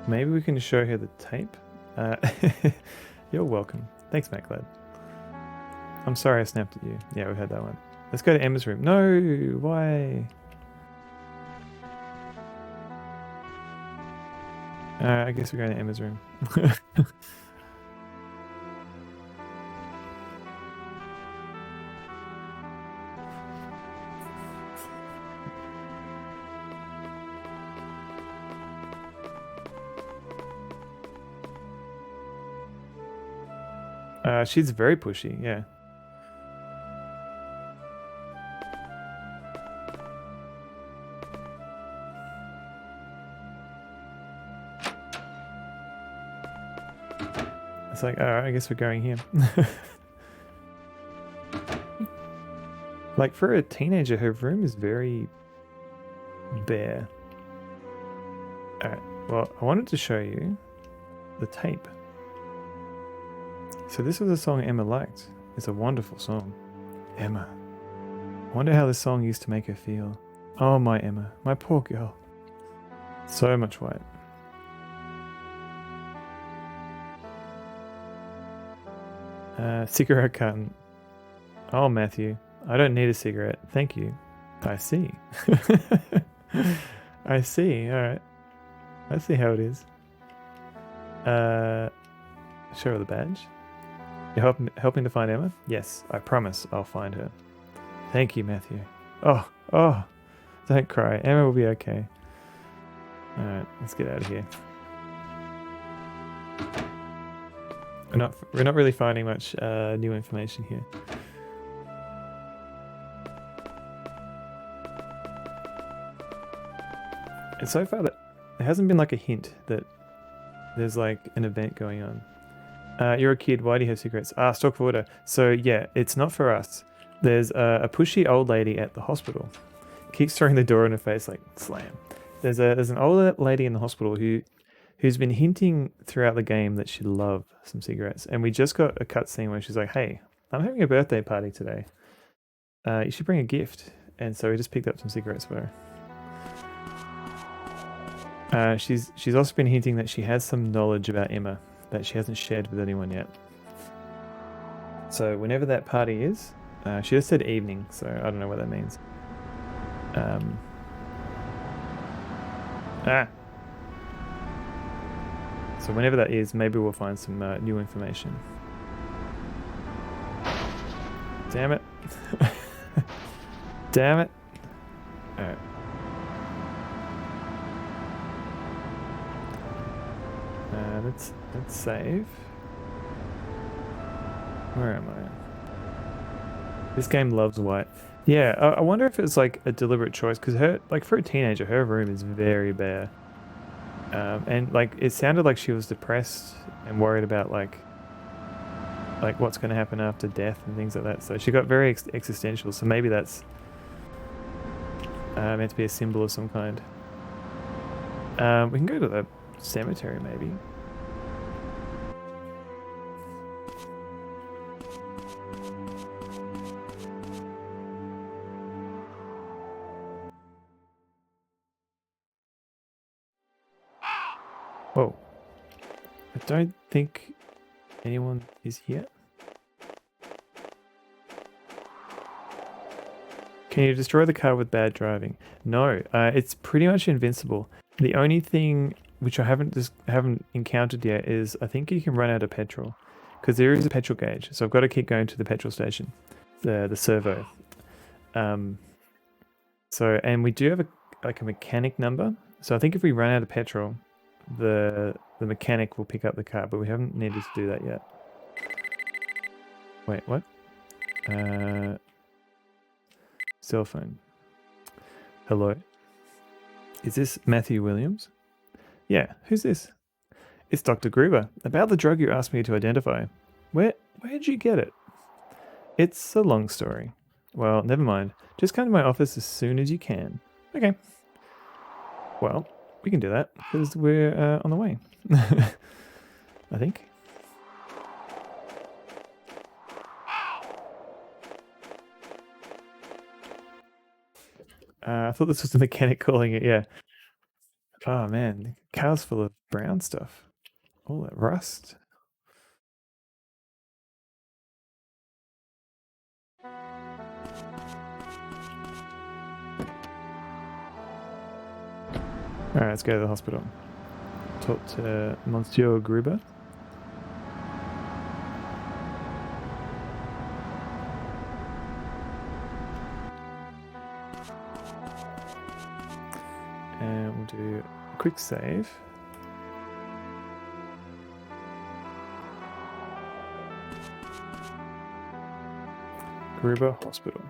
Maybe we can show her the tape. You're welcome. Thanks, MacLad. I'm sorry I snapped at you. Yeah, we've had that one. Let's go to Emma's room. No, why? I guess we're going to Emma's room. She's very pushy, yeah. It's like, alright, I guess we're going here. Like, for a teenager, her room is very bare. Alright, well, I wanted to show you the tape. So this was a song Emma liked. It's a wonderful song. Emma. I wonder how this song used to make her feel. Oh, my Emma. My poor girl. So much white. Cigarette carton. Oh, Matthew. I don't need a cigarette. Thank you. I see. I see. Alright. I see how it is. Show her the badge. You're helping to find Emma? Yes, I promise I'll find her. Thank you, Matthew. Oh, don't cry. Emma will be okay. Alright, let's get out of here. We're not really finding much new information here. And so far, there hasn't been like a hint that there's like an event going on. You're a kid, why do you have cigarettes? Stock Forwarder. So yeah, it's not for us. There's a pushy old lady at the hospital. Keeps throwing the door in her face like slam. There's an older lady in the hospital who's been hinting throughout the game that she'd love some cigarettes. And we just got a cutscene where she's like, hey, I'm having a birthday party today. You should bring a gift. And so we just picked up some cigarettes for her. She's also been hinting that she has some knowledge about Emma that she hasn't shared with anyone yet. So whenever that party is, she just said evening, so I don't know what that means. So whenever that is, maybe we'll find some new information. Damn it. Damn it. Alright. Let's save. Where am I? This game loves white. Yeah, I wonder if it's like a deliberate choice because her, like for a teenager, her room is very bare. And like it sounded like she was depressed and worried about like what's going to happen after death and things like that. So she got very existential. So maybe that's meant to be a symbol of some kind. We can go to the cemetery maybe. Whoa. I don't think anyone is here. Can you destroy the car with bad driving? No, it's pretty much invincible. The only thing which I haven't encountered yet is I think you can run out of petrol because there is a petrol gauge. So I've got to keep going to the petrol station, the servo. So and we do have a mechanic number. So I think if we run out of petrol, the mechanic will pick up the car, but we haven't needed to do that yet. Wait, what? Cell phone. Hello. Is this Matthew Williams? Yeah, who's this? It's Dr. Gruber. About the drug you asked me to identify. Where'd you get it? It's a long story. Well, never mind. Just come to my office as soon as you can. Okay. Well, we can do that because we're on the way. I think. I thought this was the mechanic calling it, yeah. Oh man, the car's full of brown stuff. All that rust. Alright, let's go to the hospital. Talk to Monsieur Gruber. And we'll do a quick save. Gruber Hospital.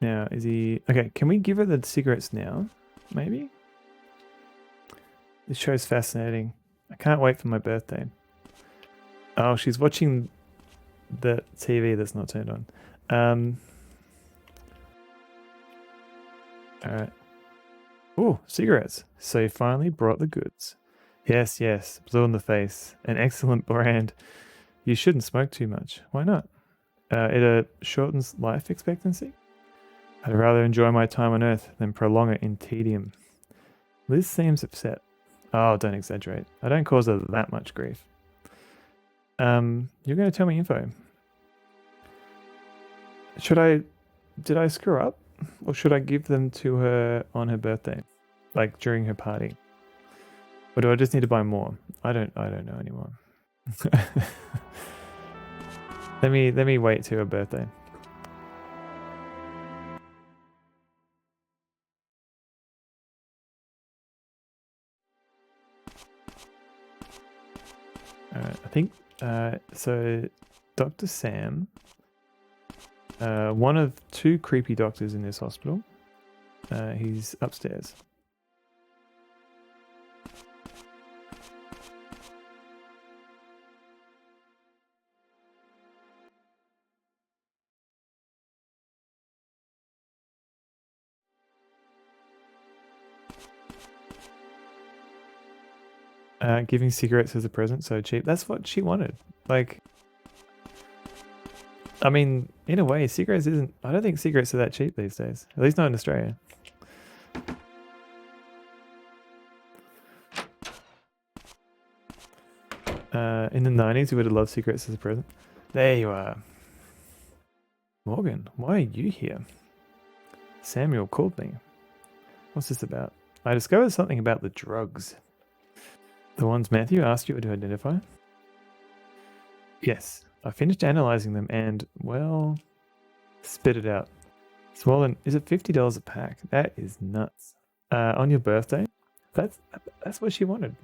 Now, is he... Okay, can we give her the cigarettes now? Maybe? This show's fascinating. I can't wait for my birthday. Oh, she's watching the TV that's not turned on. Alright. Oh, cigarettes. So you finally brought the goods. Yes, yes. Blue in the face. An excellent brand. You shouldn't smoke too much. Why not? It shortens life expectancy. I'd rather enjoy my time on Earth than prolong it in tedium. Liz seems upset. Oh, don't exaggerate. I don't cause her that much grief. You're going to tell me info. Did I screw up? Or should I give them to her on her birthday? Like during her party? Or do I just need to buy more? I don't know anymore. Let me wait till her birthday. Alright, I think so Dr. Sam, one of two creepy doctors in this hospital. He's upstairs. Giving cigarettes as a present, so cheap. That's what she wanted. Like, I mean, in a way, cigarettes isn't... I don't think cigarettes are that cheap these days. At least not in Australia. In the 90s, we would have loved cigarettes as a present. There you are. Morgan, why are you here? Samuel called me. What's this about? I discovered something about the drugs. The ones Matthew asked you to identify? Yes, I finished analyzing them and, well, spit it out. It's more than, is it $50 a pack? That is nuts. On your birthday? That's what she wanted.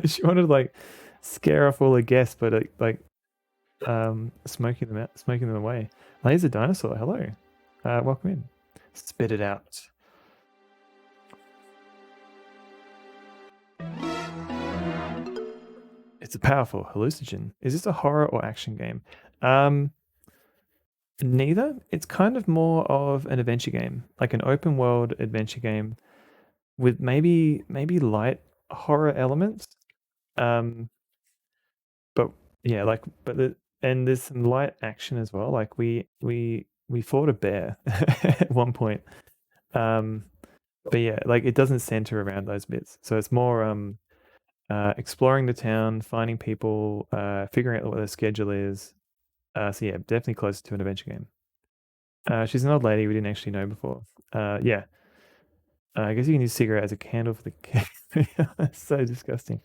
She wanted to like scare off all the guests, but smoking them away. Laser dinosaur, hello. Welcome in. Spit it out. It's a powerful hallucinogen. Is this a horror or action game? Neither. It's kind of more of an adventure game, like an open world adventure game with maybe light horror elements. But yeah, and there's some light action as well. Like we fought a bear at one point. But yeah, like it doesn't center around those bits. So it's more exploring the town, finding people, figuring out what their schedule is. So yeah, definitely closer to an adventure game. She's an old lady we didn't actually know before. Yeah. I guess you can use cigarette as a candle for the That's so disgusting.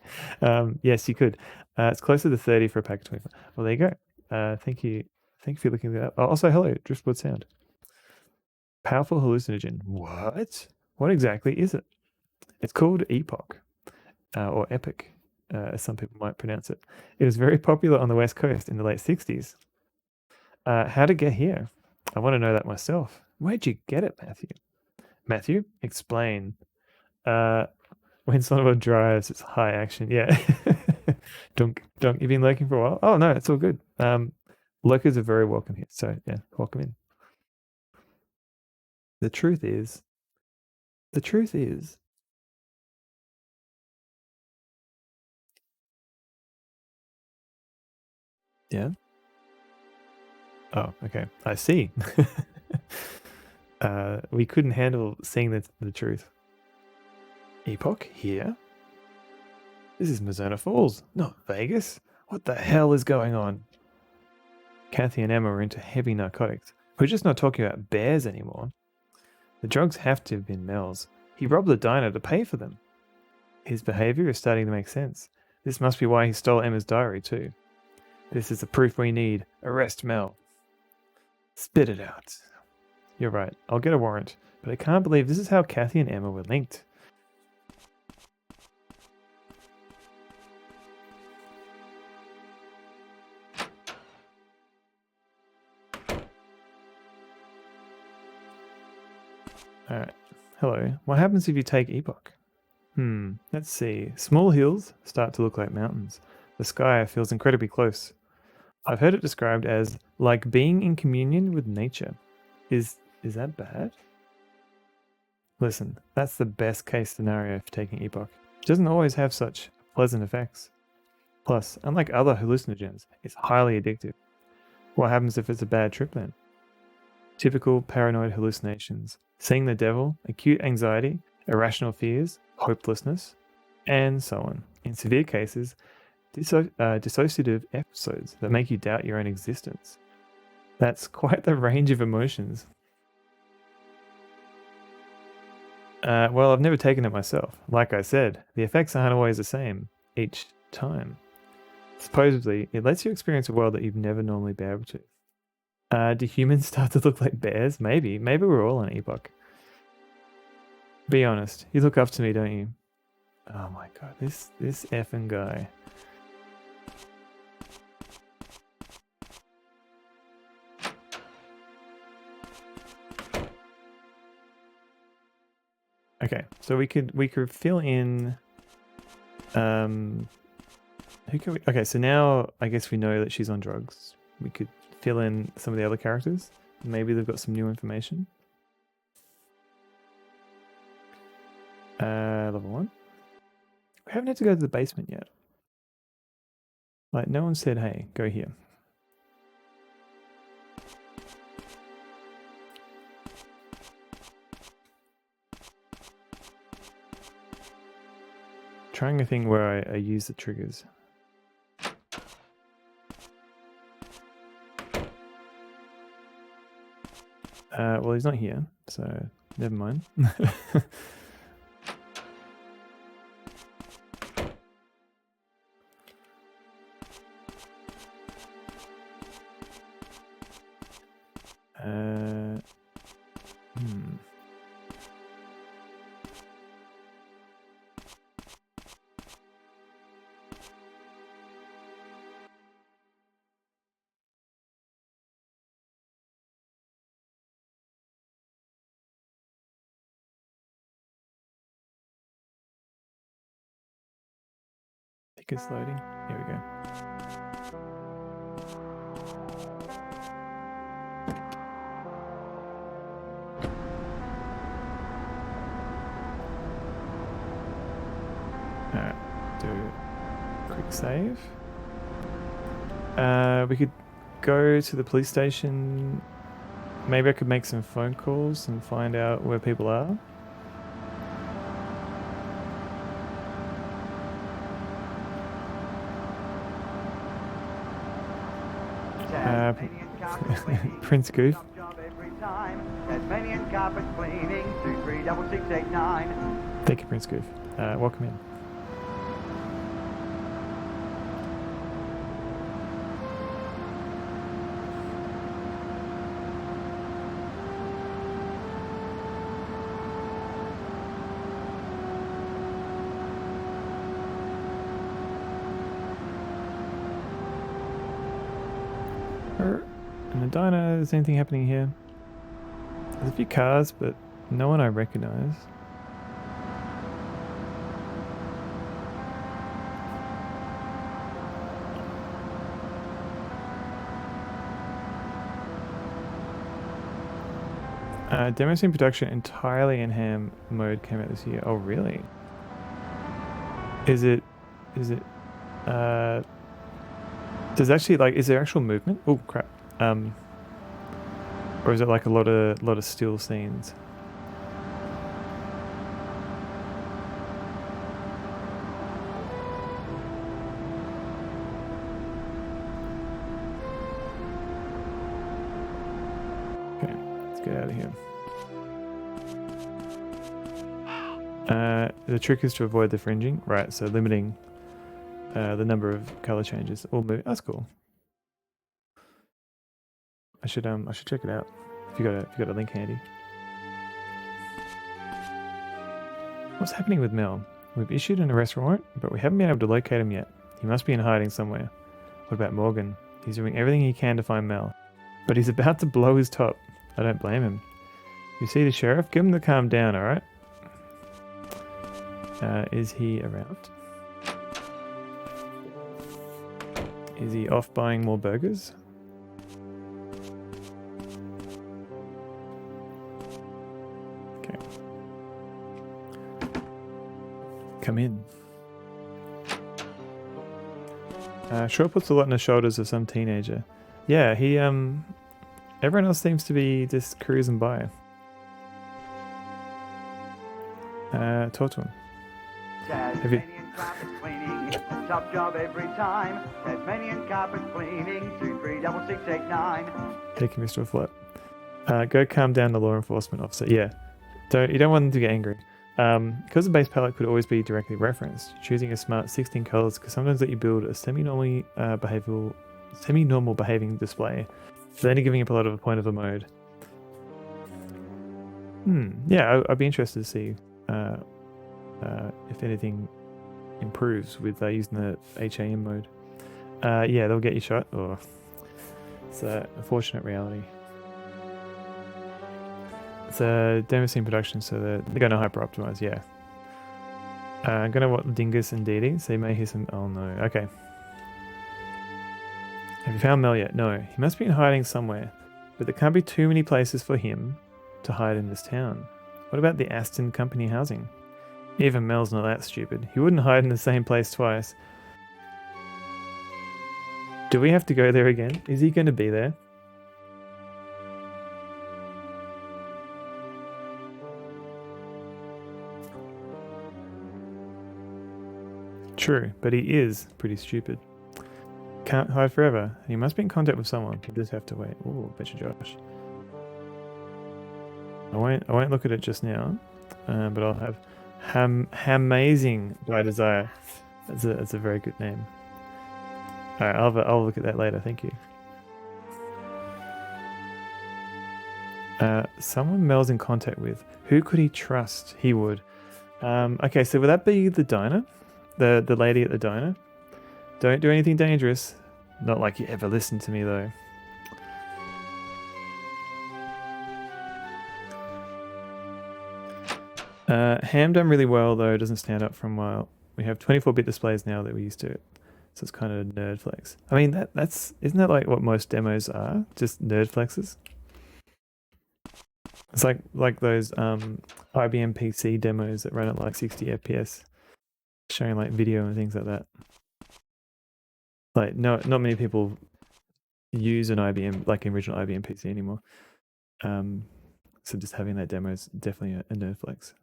Yes, you could. It's closer to 30 for a pack of 25. Well, there you go. Thank you for looking at that. Oh, also, hello, Driftwood Sound. Powerful hallucinogen. What exactly is it? It's called Epoch, or Epic, as some people might pronounce it. It was very popular on the West Coast in the late 60s. How to get here? I want to know that myself. Where'd you get it, Matthew? Matthew, explain. When someone drives, it's high action. Yeah. Dunk. You've been lurking for a while? Oh, no, it's all good. Lurkers are very welcome here. So, yeah, welcome in. The truth is, yeah. Oh, okay. I see. We couldn't handle seeing the truth. Epoch here? This is Mizzurna Falls, not Vegas. What the hell is going on? Kathy and Emma are into heavy narcotics. We're just not talking about bears anymore. The drugs have to have been Mel's. He robbed the diner to pay for them. His behavior is starting to make sense. This must be why he stole Emma's diary too. This is the proof we need. Arrest Mel. Spit it out. You're right. I'll get a warrant. But I can't believe this is how Kathy and Emma were linked. Alright. Hello. What happens if you take Epoch? Let's see. Small hills start to look like mountains. The sky feels incredibly close. I've heard it described as like being in communion with nature. Is that bad? Listen, that's the best case scenario for taking Epoch. It doesn't always have such pleasant effects. Plus, unlike other hallucinogens, it's highly addictive. What happens if it's a bad trip then? Typical paranoid hallucinations, seeing the devil, acute anxiety, irrational fears, hopelessness, and so on. In severe cases, dissociative episodes that make you doubt your own existence. That's quite the range of emotions. Well, I've never taken it myself. Like I said, the effects aren't always the same each time. Supposedly, it lets you experience a world that you'd never normally be able to. Do humans start to look like bears? Maybe. Maybe we're all on Epoch. Be honest. You look up to me, don't you? Oh my god, this effing guy. Okay, so we could fill in. Who can we? Okay, so now I guess we know that she's on drugs. We could fill in some of the other characters. Maybe they've got some new information. Level 1. We haven't had to go to the basement yet. Like, no one said, hey, go here. Trying a thing where I use the triggers. Well, he's not here, so never mind. Tickets loading. Here we go. Alright, do a quick save. We could go to the police station. Maybe I could make some phone calls and find out where people are. Prince Goof. Tasmanian carpet cleaning 236689. Thank you, Prince Goof. Welcome in. In the diner, is anything happening here? There's a few cars, but no one I recognize. Demo scene production entirely in ham mode came out this year. Oh, really? Is it, does actually, like, is there actual movement? Oh, crap. Or is it like a lot of still scenes? Okay, let's get out of here. The trick is to avoid the fringing, right? So limiting the number of color changes or move. That's cool. I should check it out. If you got a link handy. What's happening with Mel? We've issued an arrest warrant, but we haven't been able to locate him yet. He must be in hiding somewhere. What about Morgan? He's doing everything he can to find Mel, but he's about to blow his top. I don't blame him. You see the sheriff? Give him to calm down, all right? Is he around? Is he off buying more burgers? Okay. Come in. Sure puts a lot on the shoulders of some teenager. Yeah, he everyone else seems to be just cruising by. Talk to him. Tasmanian carpet cleaning, a top job every time. Tasmanian carpet cleaning 236689. Thank you, Mr. Flat. Go calm down the law enforcement officer. Yeah, you don't want them to get angry. Because the base palette could always be directly referenced, choosing a smart 16 colors could sometimes let you build a semi-normal behaving display, then giving up a lot of a point of a mode. Yeah, I'd be interested to see if anything improves with using the HAM mode. Yeah, they'll get you shot. Oh, it's a unfortunate reality. It's a demo scene production, so they're going to hyper optimize. Yeah. I'm going to watch Dingus and Dee Dee, so you may hear some. Oh no. Okay. Have you found Mel yet? No. He must be in hiding somewhere, but there can't be too many places for him to hide in this town. What about the Aston Company housing? Even Mel's not that stupid. He wouldn't hide in the same place twice. Do we have to go there again? Is he going to be there? True, but he is pretty stupid. Can't hide forever. He must be in contact with someone. We'll just have to wait. Ooh, betcha Josh. I won't look at it just now, but I'll have Hamazing by Desire. That's a very good name. Alright, I'll look at that later, thank you. Someone Mel's in contact with. Who could he trust? He would. Okay, so would that be the diner? The lady at the diner? Don't do anything dangerous. Not like you ever listened to me though. Ham done really well though, doesn't stand up from while We have 24-bit displays now that we used to. So it's kind of a nerd flex. I mean, isn't that like what most demos are? Just nerd flexes. It's like those IBM PC demos that run at like 60 FPS, showing like video and things like that. Like not many people use an IBM, like an original IBM PC anymore. So just having that demo is definitely a nerd flex.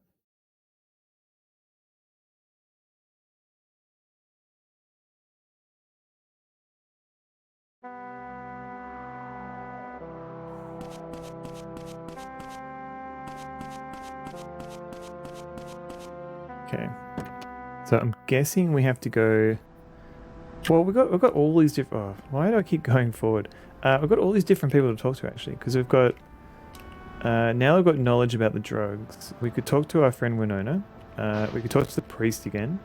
Okay, so I'm guessing we have to go. Well, we've got all these different. Oh, why do I keep going forward? We've got all these different people to talk to actually, because we've got. Now we've got knowledge about the drugs. We could talk to our friend Winona. We could talk to the priest again.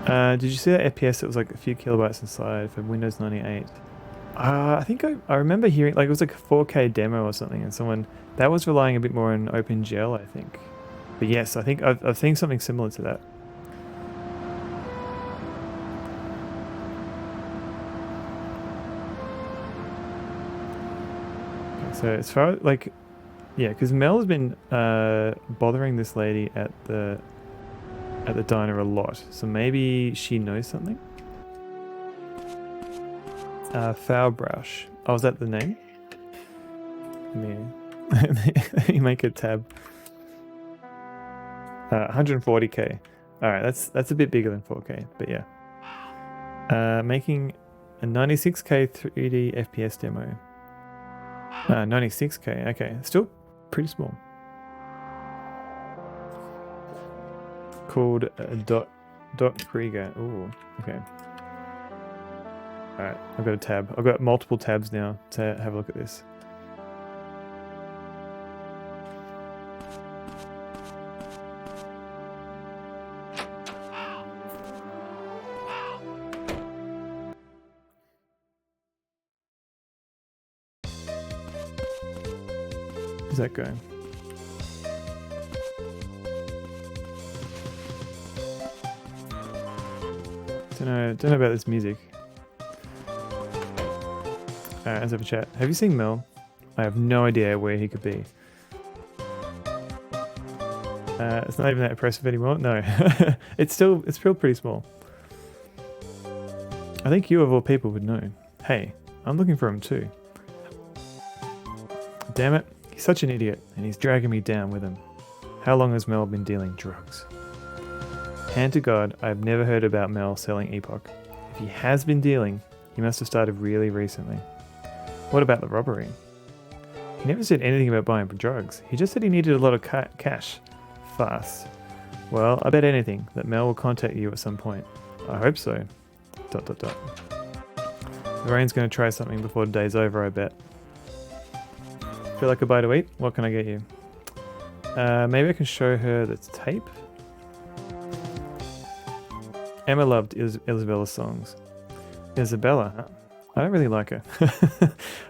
Did you see that FPS? It was like a few kilobytes inside for Windows 98. I think I remember hearing like it was like a 4K demo or something, and someone that was relying a bit more on OpenGL, I think. But yes, I think I've seen something similar to that. Okay, so as far as like, yeah, because Mel has been bothering this lady at the diner a lot, so maybe she knows something. Fowbrush. Oh, is that the name? Let me make a tab. 140k. All right, that's a bit bigger than 4k, but yeah. Making a 96k 3D FPS demo. 96k. Okay, still pretty small. Called Dot Krieger. Ooh, okay. Alright, I've got a tab. I've got multiple tabs now to have a look at this. How's that going? Don't know about this music. Alright, let's have a chat. Have you seen Mel? I have no idea where he could be. It's not even that impressive anymore. No, it's still pretty small. I think you of all people would know. Hey, I'm looking for him too. Damn it, he's such an idiot, and he's dragging me down with him. How long has Mel been dealing drugs? Hand to God, I've never heard about Mel selling Epoch. If he has been dealing, he must have started really recently. What about the robbery? He never said anything about buying drugs. He just said he needed a lot of cash. Fast. Well, I bet anything that Mel will contact you at some point. I hope so. ... Lorraine's going to try something before the day's over, I bet. Feel like a bite to eat? What can I get you? Maybe I can show her the tape? Emma loved Isabella's songs. Isabella, huh? I don't really like her.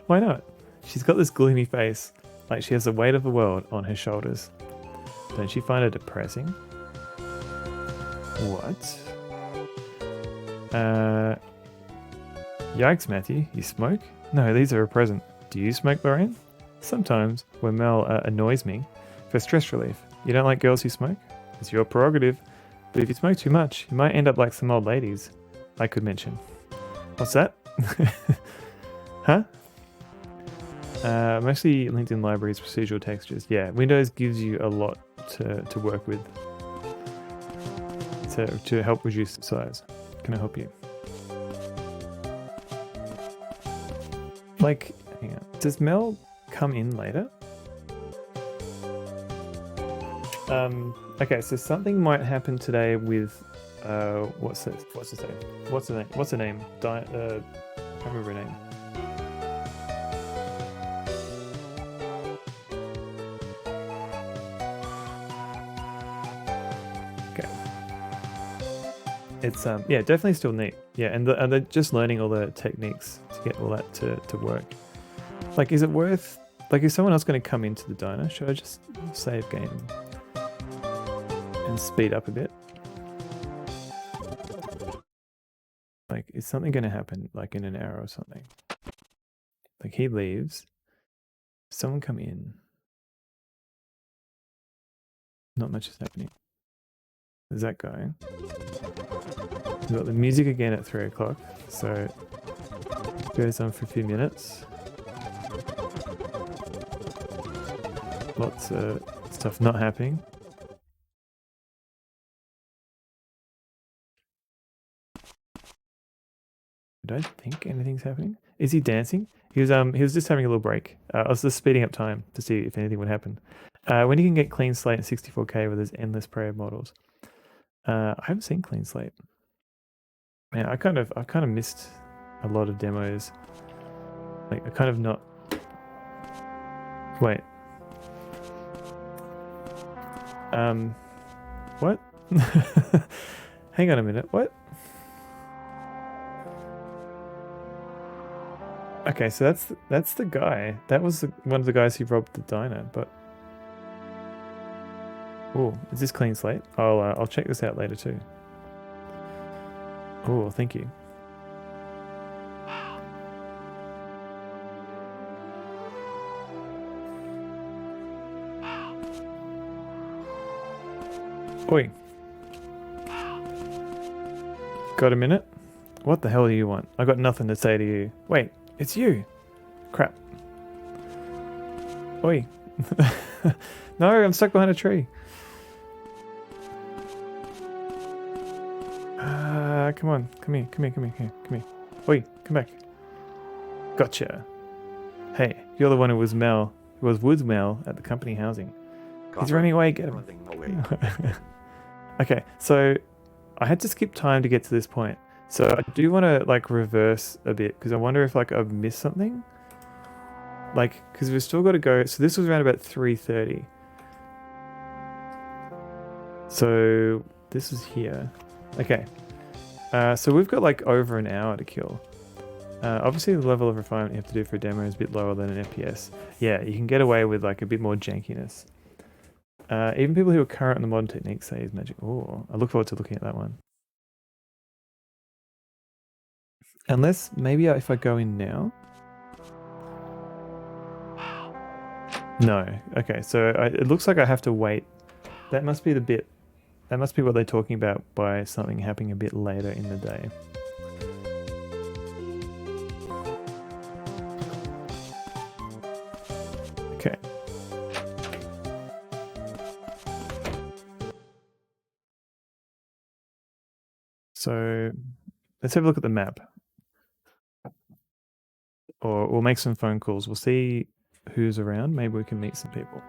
Why not? She's got this gloomy face, like she has the weight of the world on her shoulders. Don't you find her depressing? What? Yikes, Matthew. You smoke? No, these are a present. Do you smoke, Lorraine? Sometimes, when Mel annoys me, for stress relief. You don't like girls who smoke? It's your prerogative. But if you smoke too much, you might end up like some old ladies I could mention. What's that? Huh? Mostly LinkedIn libraries, procedural textures. Yeah, Windows gives you a lot to work with to help reduce the size. Can I help you? Like, hang on. Does Mel come in later? Okay, so something might happen today with what's the name? I can't remember her name. Okay. It's yeah, definitely still neat. Yeah, and they're just learning all the techniques to get all that to work. Like, is it worth? Like, is someone else going to come into the diner? Should I just save game? and speed up a bit. Like, is something going to happen like in an hour or something? Like, he leaves. Someone come in. Not much is happening. There's that guy. We've got the music again at 3 o'clock. So, it goes on for a few minutes. Lots of stuff not happening. I don't think anything's happening. Is he dancing? He was just having a little break. I was just speeding up time to see if anything would happen. When you can get Clean Slate in 64K where there's endless parade models. I haven't seen Clean Slate. Man, I kind of missed a lot of demos. Like, I kind of not. Wait. What? Hang on a minute. What? Okay, so that's the guy. That was one of the guys who robbed the diner. But oh, is this Clean Slate? I'll check this out later too. Oh, thank you. Oi. Got a minute? What the hell do you want? I got nothing to say to you. Wait, it's you. Crap. Oi. No, I'm stuck behind a tree. Come on. Come here. Oi, come back. Gotcha. Hey, you're the one who was Woods Mel at the company housing. He's running away, get him. Running away. Okay, so I had to skip time to get to this point. So I do want to like reverse a bit because I wonder if like I've missed something. Like, because we've still got to go. So this was around about 3:30. So this is here. Okay. So we've got like over an hour to kill. Obviously the level of refinement you have to do for a demo is a bit lower than an FPS. Yeah, you can get away with like a bit more jankiness. Even people who are current in the modern techniques say it's magic. Oh, I look forward to looking at that one. Unless maybe if I go in now. No. Okay, so it looks like I have to wait. That must be the bit. That must be what they're talking about by something happening a bit later in the day. Okay. So let's have a look at the map. Or we'll make some phone calls. We'll see who's around. Maybe we can meet some people.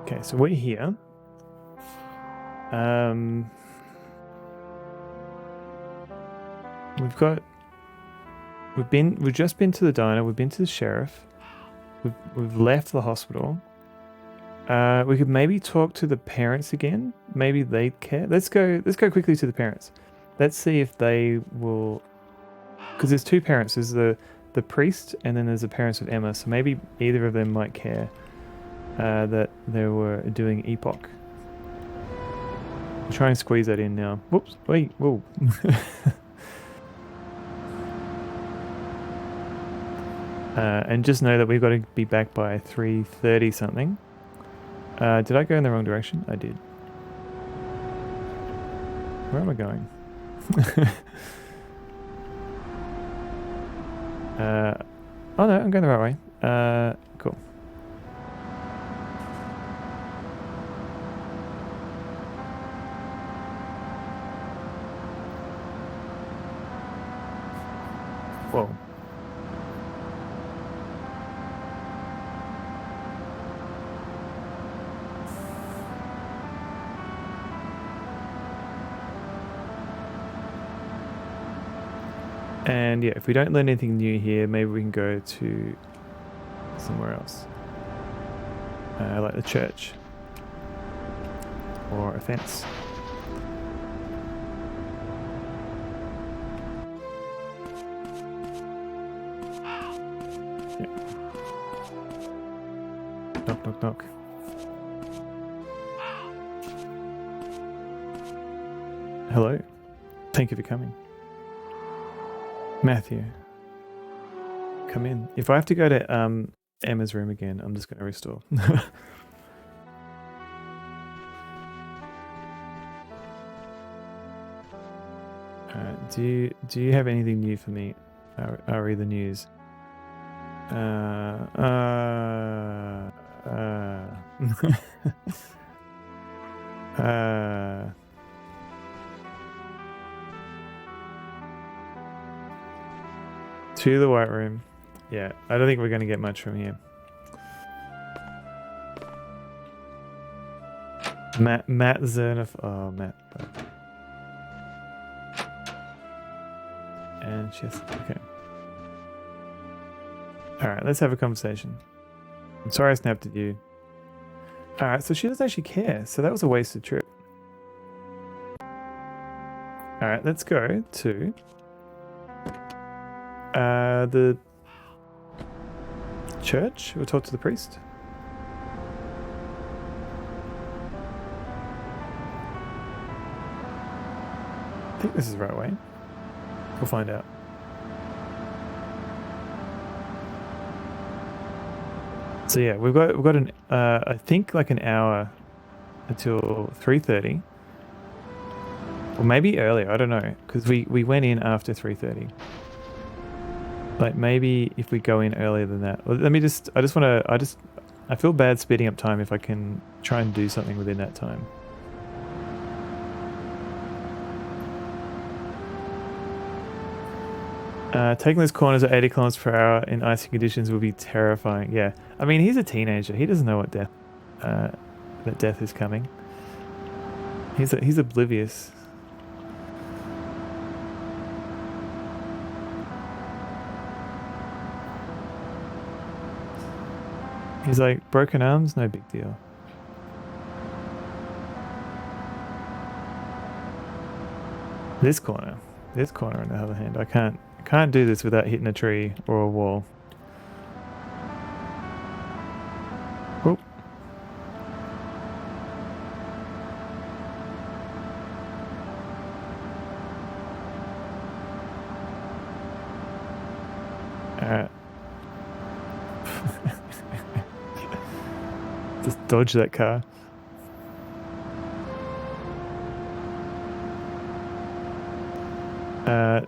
Okay, so we're here. We've just been to the diner. We've been to the sheriff. We've left the hospital. We could maybe talk to the parents again. Maybe they'd care. Let's go quickly to the parents. Let's see if they will. Because there's two parents. There's the priest, and then there's the parents of Emma. So maybe either of them might care that they were doing Epoch. I'll try and squeeze that in now. Whoops! Wait! Whoa! And just know that we've got to be back by 3:30 something. Did I go in the wrong direction? I did. Where am I going? Oh no, I'm going the right way. Cool. Whoa. And yeah, if we don't learn anything new here, maybe we can go to somewhere else. Like the church. Or a fence. Knock, knock. Hello. Thank you for coming. Matthew. Come in. If I have to go to Emma's room again, I'm just going to restore. Alright, do you have anything new for me? Ari, the news. To the White Room. Yeah, I don't think we're going to get much from here. Matt Zerna. Oh, Matt. And she's okay. Alright, let's have a conversation. I'm sorry I snapped at you. Alright, so she doesn't actually care, so that was a wasted trip. Alright, let's go to the church. We'll talk to the priest. I think this is the right way. We'll find out. So yeah, we've got an I think like an hour until 3:30, or maybe earlier. I don't know, because we went in after 3:30. Like maybe if we go in earlier than that. Let me just. I feel bad speeding up time if I can try and do something within that time. Taking those corners at 80 kilometers per hour in icy conditions will be terrifying. Yeah, I mean he's a teenager. He doesn't know what that death is coming. He's oblivious. He's like, broken arms, no big deal. This corner on the other hand, I can't do this without hitting a tree or a wall. Oh. Alright. Just dodge that car.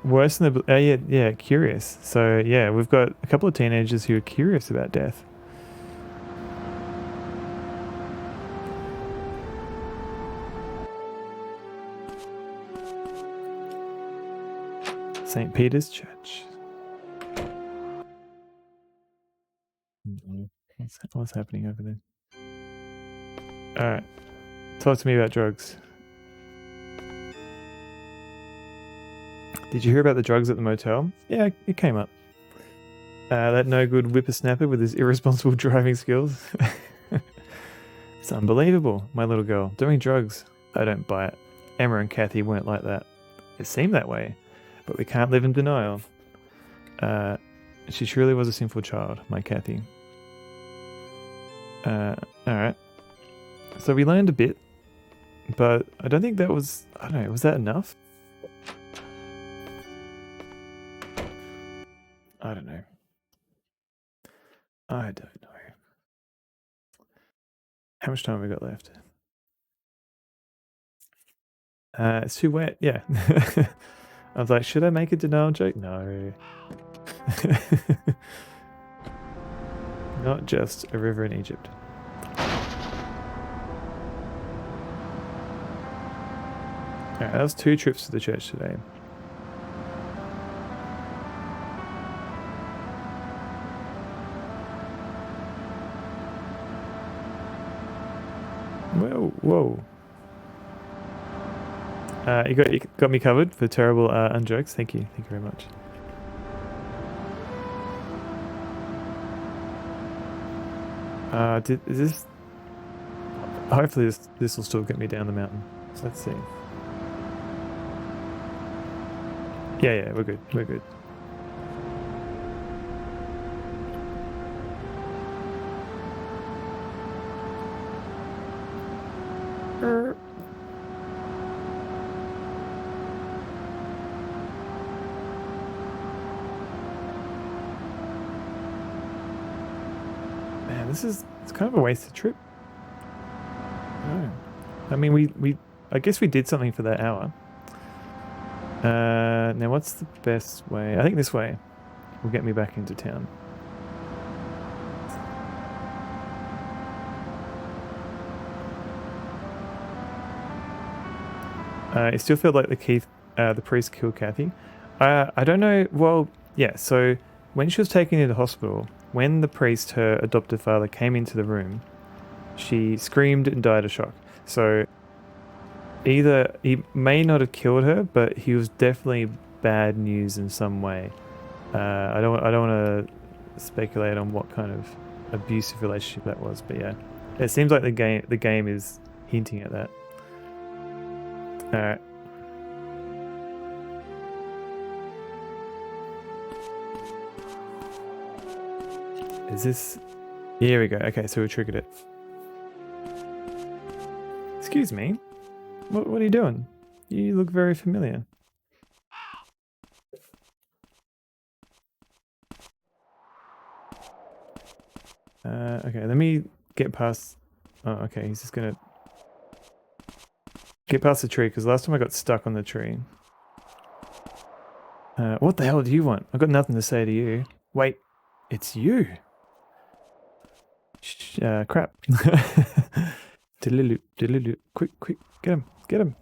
Worse than the yeah, curious. So yeah, we've got a couple of teenagers who are curious about death. St. Peter's Church. What's happening over there? Alright. Talk to me about drugs. Did you hear about the drugs at the motel? Yeah, it came up. That no good whippersnapper with his irresponsible driving skills. It's unbelievable, my little girl. Doing drugs. I don't buy it. Emma and Kathy weren't like that. It seemed that way, but we can't live in denial. She truly was a sinful child, my Kathy. Alright. So we learned a bit, but I don't think that was... I don't know, was that enough? I don't know. I don't know. How much time have we got left? It's too wet, yeah. I was like, should I make a denial joke? No. Not just a river in Egypt. Alright, that was 2 trips to the church today. Whoa. You got me covered for terrible unjokes. Thank you very much. Is this? Hopefully this will still get me down the mountain. So let's see. Yeah, we're good. Man, it's kind of a wasted trip. Oh. I mean, I guess we did something for that hour. Now what's the best way? I think this way will get me back into town. It still felt like the priest killed Kathy. I don't know. Well, yeah. So when she was taken into hospital, when the priest, her adopted father, came into the room, she screamed and died of shock. So either he may not have killed her, but he was definitely bad news in some way. I don't want to speculate on what kind of abusive relationship that was, but yeah, it seems like the game is hinting at that. Alright. Is this... Here we go. Okay, so we triggered it. Excuse me? What are you doing? You look very familiar. Okay, let me get past... Oh, okay, he's just gonna... Get past the tree, because last time I got stuck on the tree. What the hell do you want? I've got nothing to say to you. Wait, it's you. Crap. Quick, get him.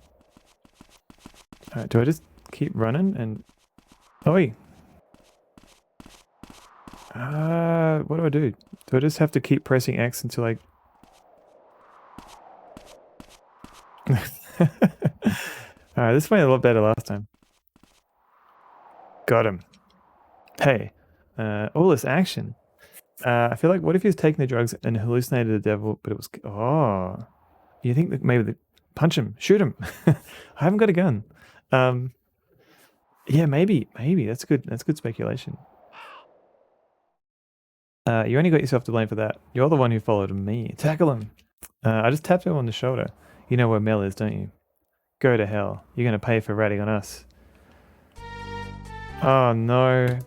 Alright, do I just keep running and... Oi! What do I do? Do I just have to keep pressing X until I... Alright, this went a lot better last time. Got him. Hey, all this action. I feel like, what if he was taking the drugs and hallucinated the devil, but it was... Oh. You think that maybe... Punch him. Shoot him. I haven't got a gun. Yeah, maybe. That's good. That's good speculation. You only got yourself to blame for that. You're the one who followed me. Tackle him. I just tapped him on the shoulder. You know where Mel is, don't you? Go to hell. You're going to pay for ratting on us. Oh, no.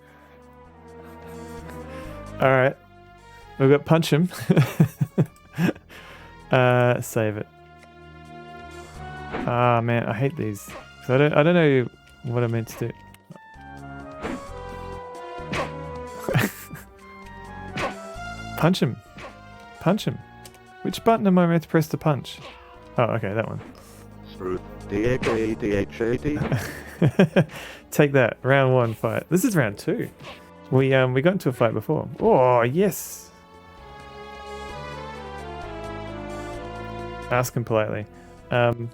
Alright. We've got punch him. Save it. Ah, man, I hate these. So I don't know what I meant to do. Punch him. Which button am I meant to press to punch? Oh, okay, that one. Take that. Round 1 fight. This is round 2. We got into a fight before. Oh, yes. Ask him politely. Your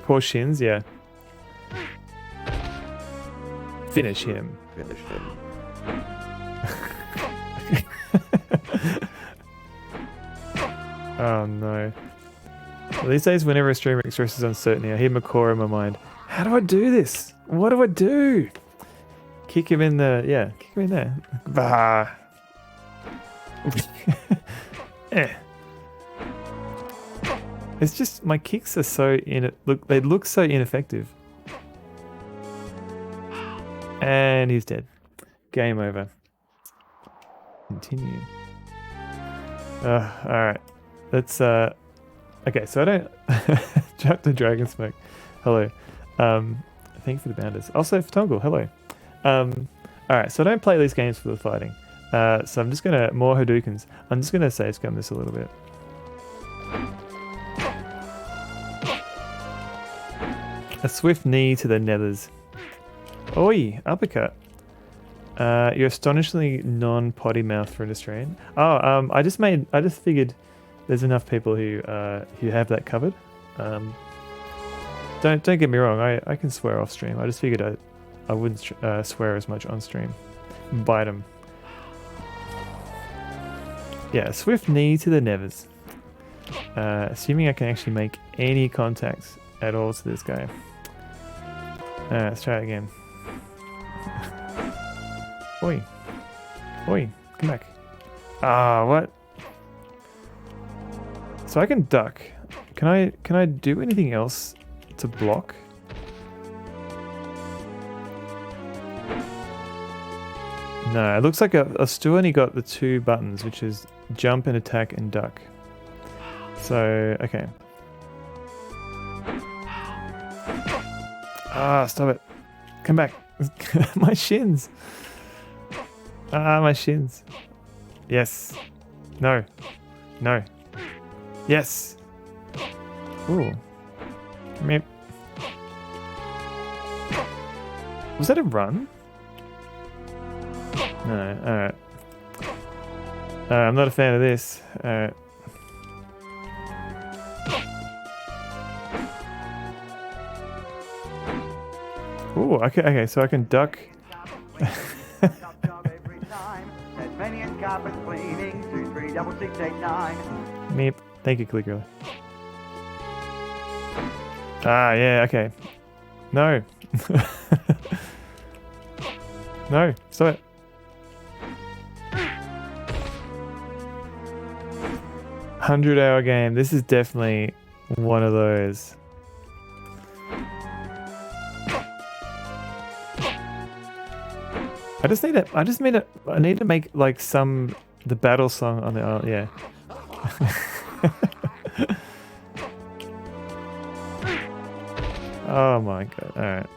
poor shins, yeah. Finish him. Oh no. Well, these days, whenever a streamer expresses uncertainty, I hear Makora in my mind. How do I do this? What do I do? Kick him in the... Yeah, kick him in there. Bah. It's just, my kicks are so... They look so ineffective. And he's dead. Game over. Continue. Alright. Let's, okay, so I don't... Chapter Dragon Smoke. Hello. Thank you for the bounders. Also, for Tongle, hello. Alright, so I don't play these games for the fighting. So I'm just gonna... More Hadoukens. I'm just gonna save scum this a little bit. A swift knee to the nethers. Oi, uppercut. You're astonishingly non-potty mouth for an Australian. Oh, I just figured there's enough people who have that covered. Don't get me wrong, I can swear off stream. I just figured I wouldn't swear as much on stream. Bite them. Yeah, a swift knee to the nevers. Assuming I can actually make any contacts at all to this guy. Let's try it again. Oi. Oi, come back. Ah, what? So I can duck. Can I do anything else to block? No, it looks like I've still only got the 2 buttons, which is jump and attack and duck. So, okay. Ah, stop it. Come back. My shins. Ah, my shins. Yes. No. No. Yes. Ooh. Meep. Was that a run? No, alright. I'm not a fan of this. Alright. Ooh, okay, so I can duck. Tasmanian carpet cleaning, 236689. Meep. Thank you, Clicker. Ah, yeah, okay. No. No, stop it. $100-hour game. This is definitely one of those. I need to make like the battle song on the yeah. Oh my god. All right.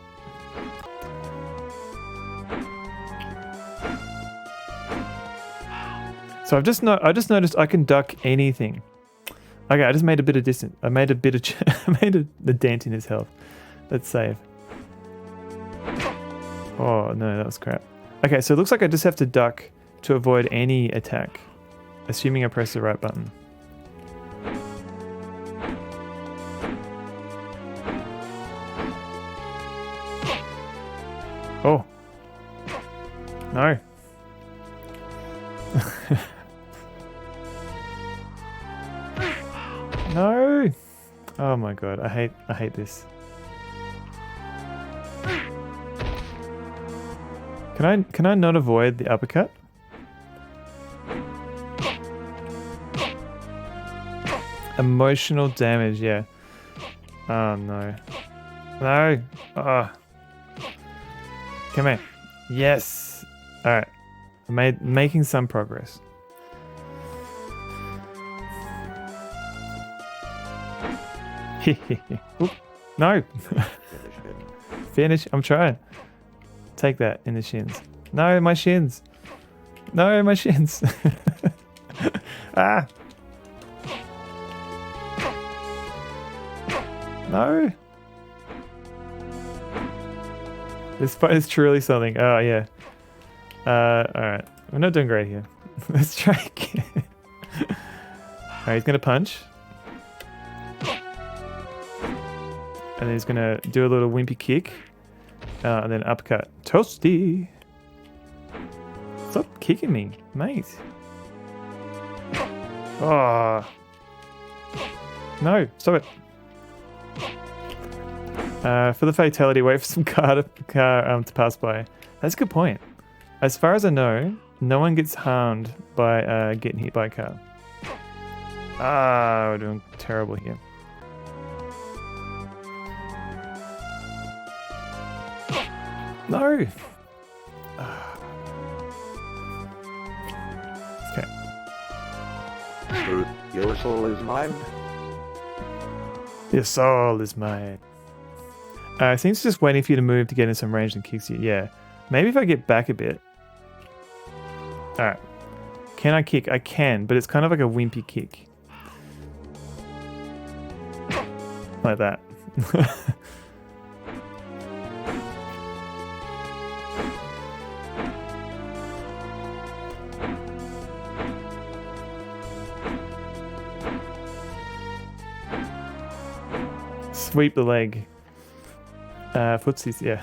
So I just noticed I can duck anything. Okay, I just made a bit of distance. I made a bit of I made a dent in his health. Let's save. Oh no, that was crap. Okay, so it looks like I just have to duck to avoid any attack, assuming I press the right button. Oh. No. No. Oh my god, I hate this. Can I not avoid the uppercut? Emotional damage, yeah. Oh no. No. Oh. Come here. Yes. Alright. Making some progress. Oop. No. Finish. I'm trying. Take that in the shins. No, my shins. No, my shins. Ah. No. This fight is truly something. Oh, yeah. Alright. We're not doing great here. Let's try again. Alright, he's going to punch. And then he's going to do a little wimpy kick. And then uppercut. Toasty! Stop kicking me, mate. Oh. No, stop it. For the fatality, wait for some car to pass by. That's a good point. As far as I know, no one gets harmed by getting hit by a car. Ah, we're doing terrible here. No! Okay. Your soul is mine. Your soul is mine. I think it's just waiting for you to move to get in some range and kicks you. Yeah. Maybe if I get back a bit. Alright. Can I kick? I can, but it's kind of like a wimpy kick. Like that. Sweep the leg. Footsies, yeah.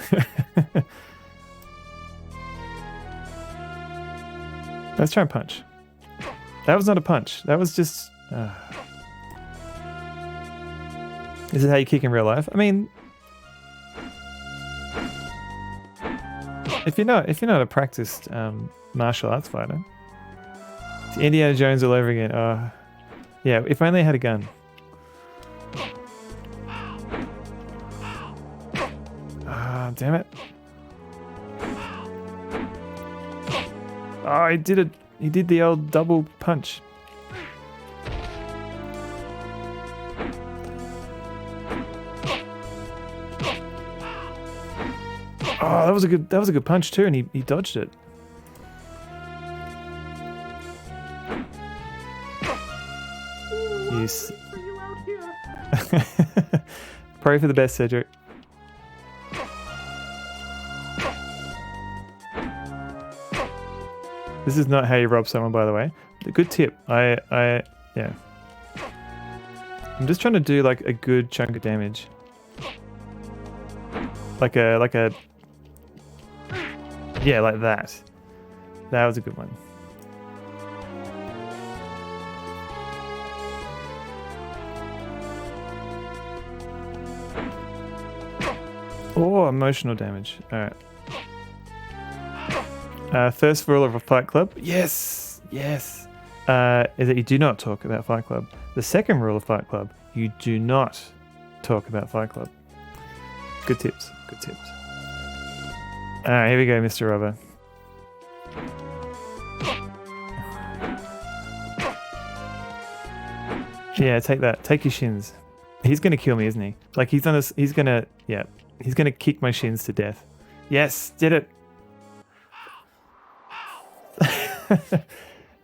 Let's try and punch. That was not a punch. That was just... This is how you kick in real life. I mean... If you're not a practiced martial arts fighter... It's Indiana Jones all over again. Yeah, if only I had a gun. Oh, damn it. Oh, he did it. He did the old double punch. Oh, that was a good punch too, and he dodged it. Yes. Pray for the best, Cedric. This is not how you rob someone, by the way. A good tip. Yeah. I'm just trying to do like a good chunk of damage. Like a. Yeah, like that. That was a good one. Oh, emotional damage. Alright. First rule of a Fight Club. Yes! Yes! Is that you do not talk about Fight Club. The second rule of Fight Club. You do not talk about Fight Club. Good tips. Good tips. Alright, here we go, Mr. Robber. Yeah, take that. Take your shins. He's gonna kill me, isn't he? Like he's gonna kick my shins to death. Yes, did it.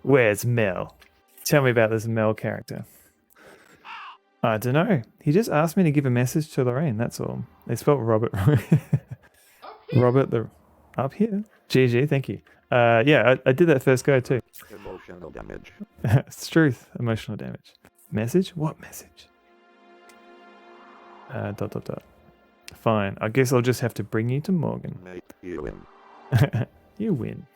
Where's Mel? Tell me about this Mel character. I don't know. He just asked me to give a message to Lorraine, that's all. They spelled Robert wrong. Robert the up here. GG, thank you. Yeah, I did that first go too. Emotional damage. It's truth. Emotional damage. Message? What message? ... Fine. I guess I'll just have to bring you to Morgan. Mate, you win. You win.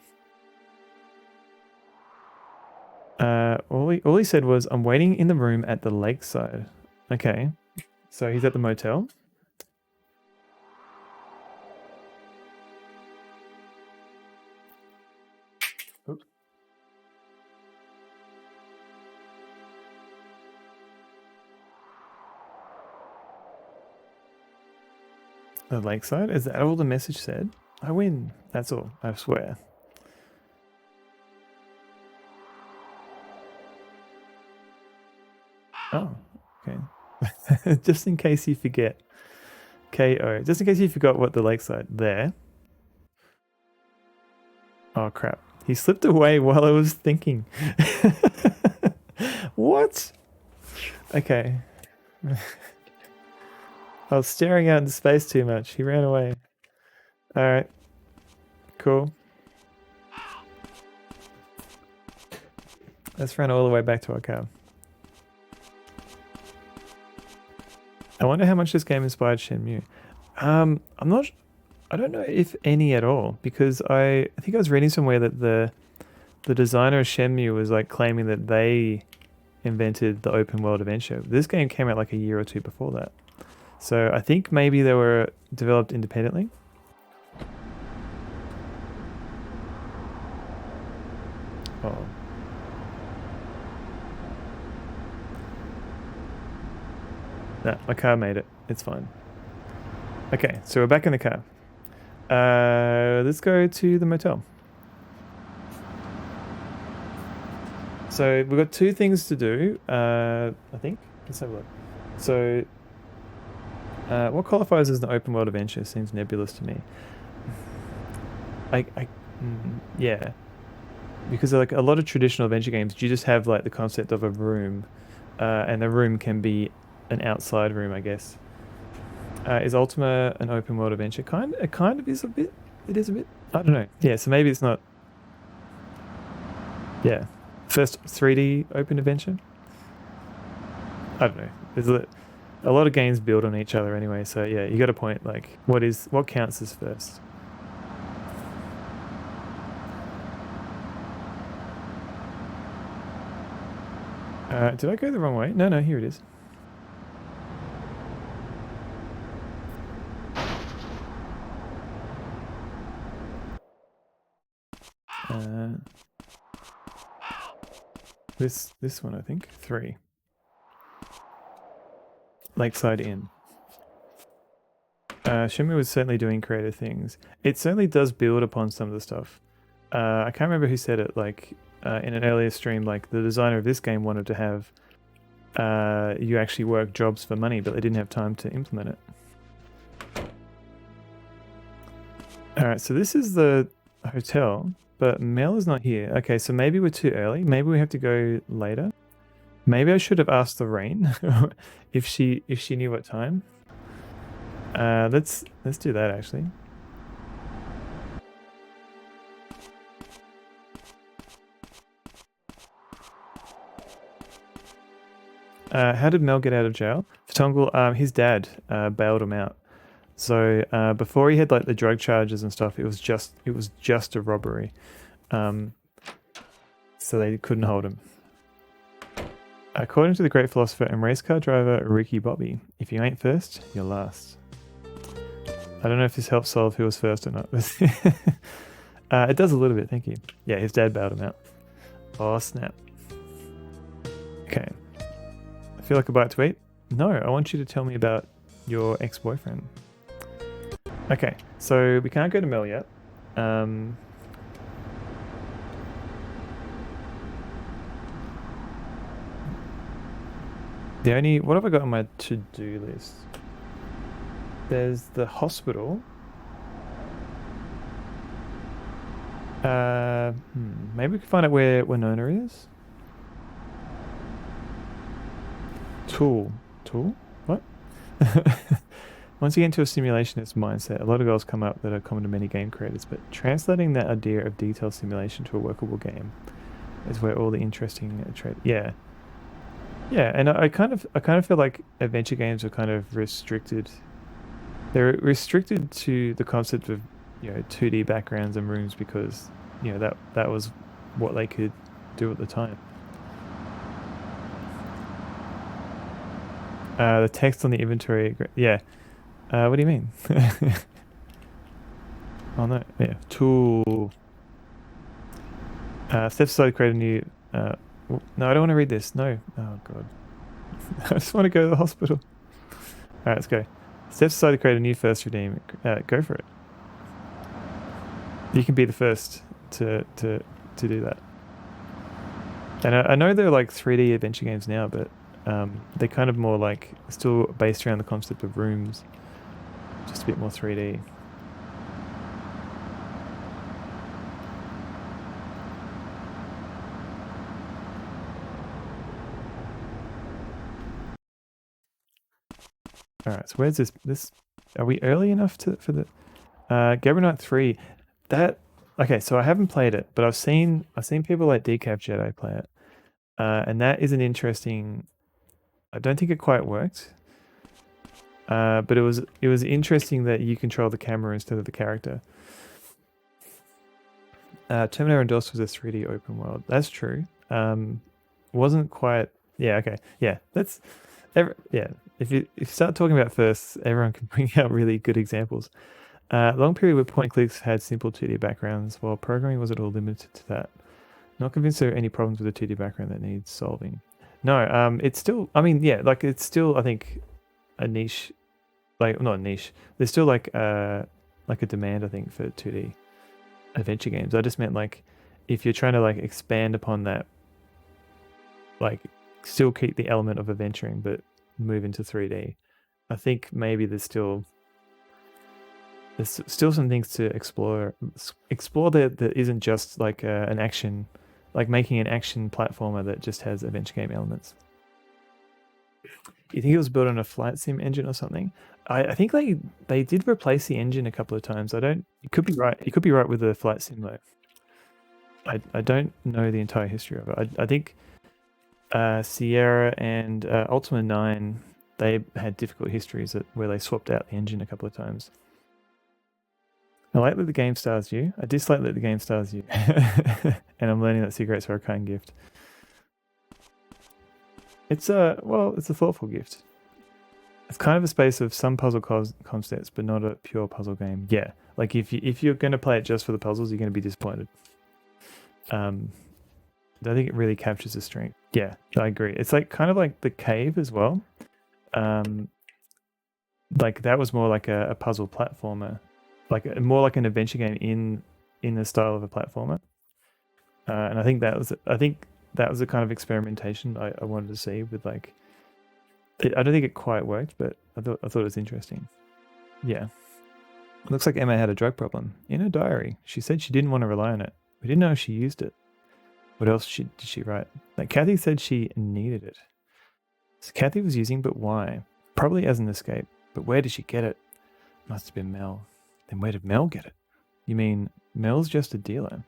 All he said was, I'm waiting in the room at the lakeside. Okay. So he's at the motel. Oops. The lakeside? Is that all the message said? I win. That's all. I swear. Oh, okay. Just in case you forget. KO. Just in case you forgot what the lakeside. There. Oh, crap. He slipped away while I was thinking. What? Okay. I was staring out into space too much. He ran away. Alright. Cool. Let's run all the way back to our car. I wonder how much this game inspired Shenmue. I don't know if any at all, because I think I was reading somewhere that the designer of Shenmue was like claiming that they invented the open world adventure. This game came out like a year or two before that. So I think maybe they were developed independently. Oh. No, my car made it. It's fine. Okay, so we're back in the car. Let's go to the motel. So we've got two things to do, I think. Let's have a look. So, what qualifies as an open world adventure seems nebulous to me. Yeah. Because like a lot of traditional adventure games, you just have like the concept of a room, and the room can be an outside room, I guess. Is Ultima an open world adventure? It kind of is a bit. It is a bit. I don't know. Yeah, so maybe it's not. Yeah. First 3D open adventure? I don't know. There's a lot of games build on each other anyway, so yeah, you got a point. Like, what counts as first? Did I go the wrong way? No, here it is. This one, I think. 3. Lakeside Inn. Shenmue was certainly doing creative things. It certainly does build upon some of the stuff. I can't remember who said it, like in an earlier stream, like the designer of this game wanted to have you actually work jobs for money, but they didn't have time to implement it. Alright, so this is the hotel, but Mel is not here. Okay, so maybe we're too early. Maybe we have to go later. Maybe I should have asked Lorraine if she knew what time. Let's do that actually. How did Mel get out of jail? Tongle, his dad bailed him out. So before he had like the drug charges and stuff, it was just a robbery. So they couldn't hold him. According to the great philosopher and race car driver Ricky Bobby, if you ain't first, you're last. I don't know if this helps solve who was first or not. It does a little bit, thank you. Yeah, his dad bailed him out. Oh, snap. Okay. I feel like a bite to eat. No, I want you to tell me about your ex-boyfriend. Okay, so we can't go to Mel yet. What have I got on my to-do list? There's the hospital. Maybe we can find out where Winona is. Tool? What? Once you get into a simulationist mindset, a lot of goals come up that are common to many game creators, but translating that idea of detailed simulation to a workable game is where all the interesting yeah, and I kind of feel like adventure games are kind of restricted. They're restricted to the concept of 2D backgrounds and rooms because that was what they could do at the time. The text on the inventory, yeah. What do you mean? Oh no, yeah. Tool. Steps aside to create a new. No, I don't want to read this. No. Oh god. I just want to go to the hospital. All right, let's go. Steps aside to create a new first redeem. Go for it. You can be the first to do that. And I know they're like 3D adventure games now, but they're kind of more like still based around the concept of rooms, just a bit more 3D. All right, so where's this? Are we early enough for the Gabriel Knight 3? Okay, so I haven't played it, but I've seen people like Decaf Jedi play it, and that is an interesting. I don't think it quite worked, but it was interesting that you control the camera instead of the character. Terminator Endorsed was a 3D open world. That's true. Wasn't quite. Yeah. Okay. Yeah. Yeah. If you start talking about firsts, everyone can bring out really good examples. Long period where point and clicks had simple 2D backgrounds, while programming wasn't all limited to that. Not convinced there are any problems with the 2D background that needs solving. No, it's still. I mean, yeah, like it's still. I think a niche, like not a niche. There's still like a demand, I think, for 2D adventure games. I just meant like if you're trying to like expand upon that, like still keep the element of adventuring, but move into 3D. I think maybe there's still some things to explore that isn't just like an action, like making an action platformer that just has adventure game elements. You think it was built on a flight sim engine or something? I think they did replace the engine a couple of times. You could be right. You could be right with the flight sim though. I don't know the entire history of it. I think Sierra and Ultima 9, they had difficult histories where they swapped out the engine a couple of times. I like that the game stars you. I dislike that the game stars you. And I'm learning that cigarettes are a kind gift. It's a thoughtful gift. It's kind of a space of some puzzle concepts, but not a pure puzzle game. Yeah, like if you're going to play it just for the puzzles, you're going to be disappointed. I think it really captures the strength. Yeah, I agree. It's like kind of like the cave as well. like that was more like a puzzle platformer, like more like an adventure game in the style of a platformer. And I think that was the kind of experimentation I wanted to see with like. I don't think it quite worked, but I thought it was interesting. Yeah. Looks like Emma had a drug problem. In her diary, she said she didn't want to rely on it. We didn't know if she used it. What else did she write? Like Kathy said she needed it. So Kathy was using, but why? Probably as an escape. But where did she get it? Must have been Mel. Then where did Mel get it? You mean Mel's just a dealer?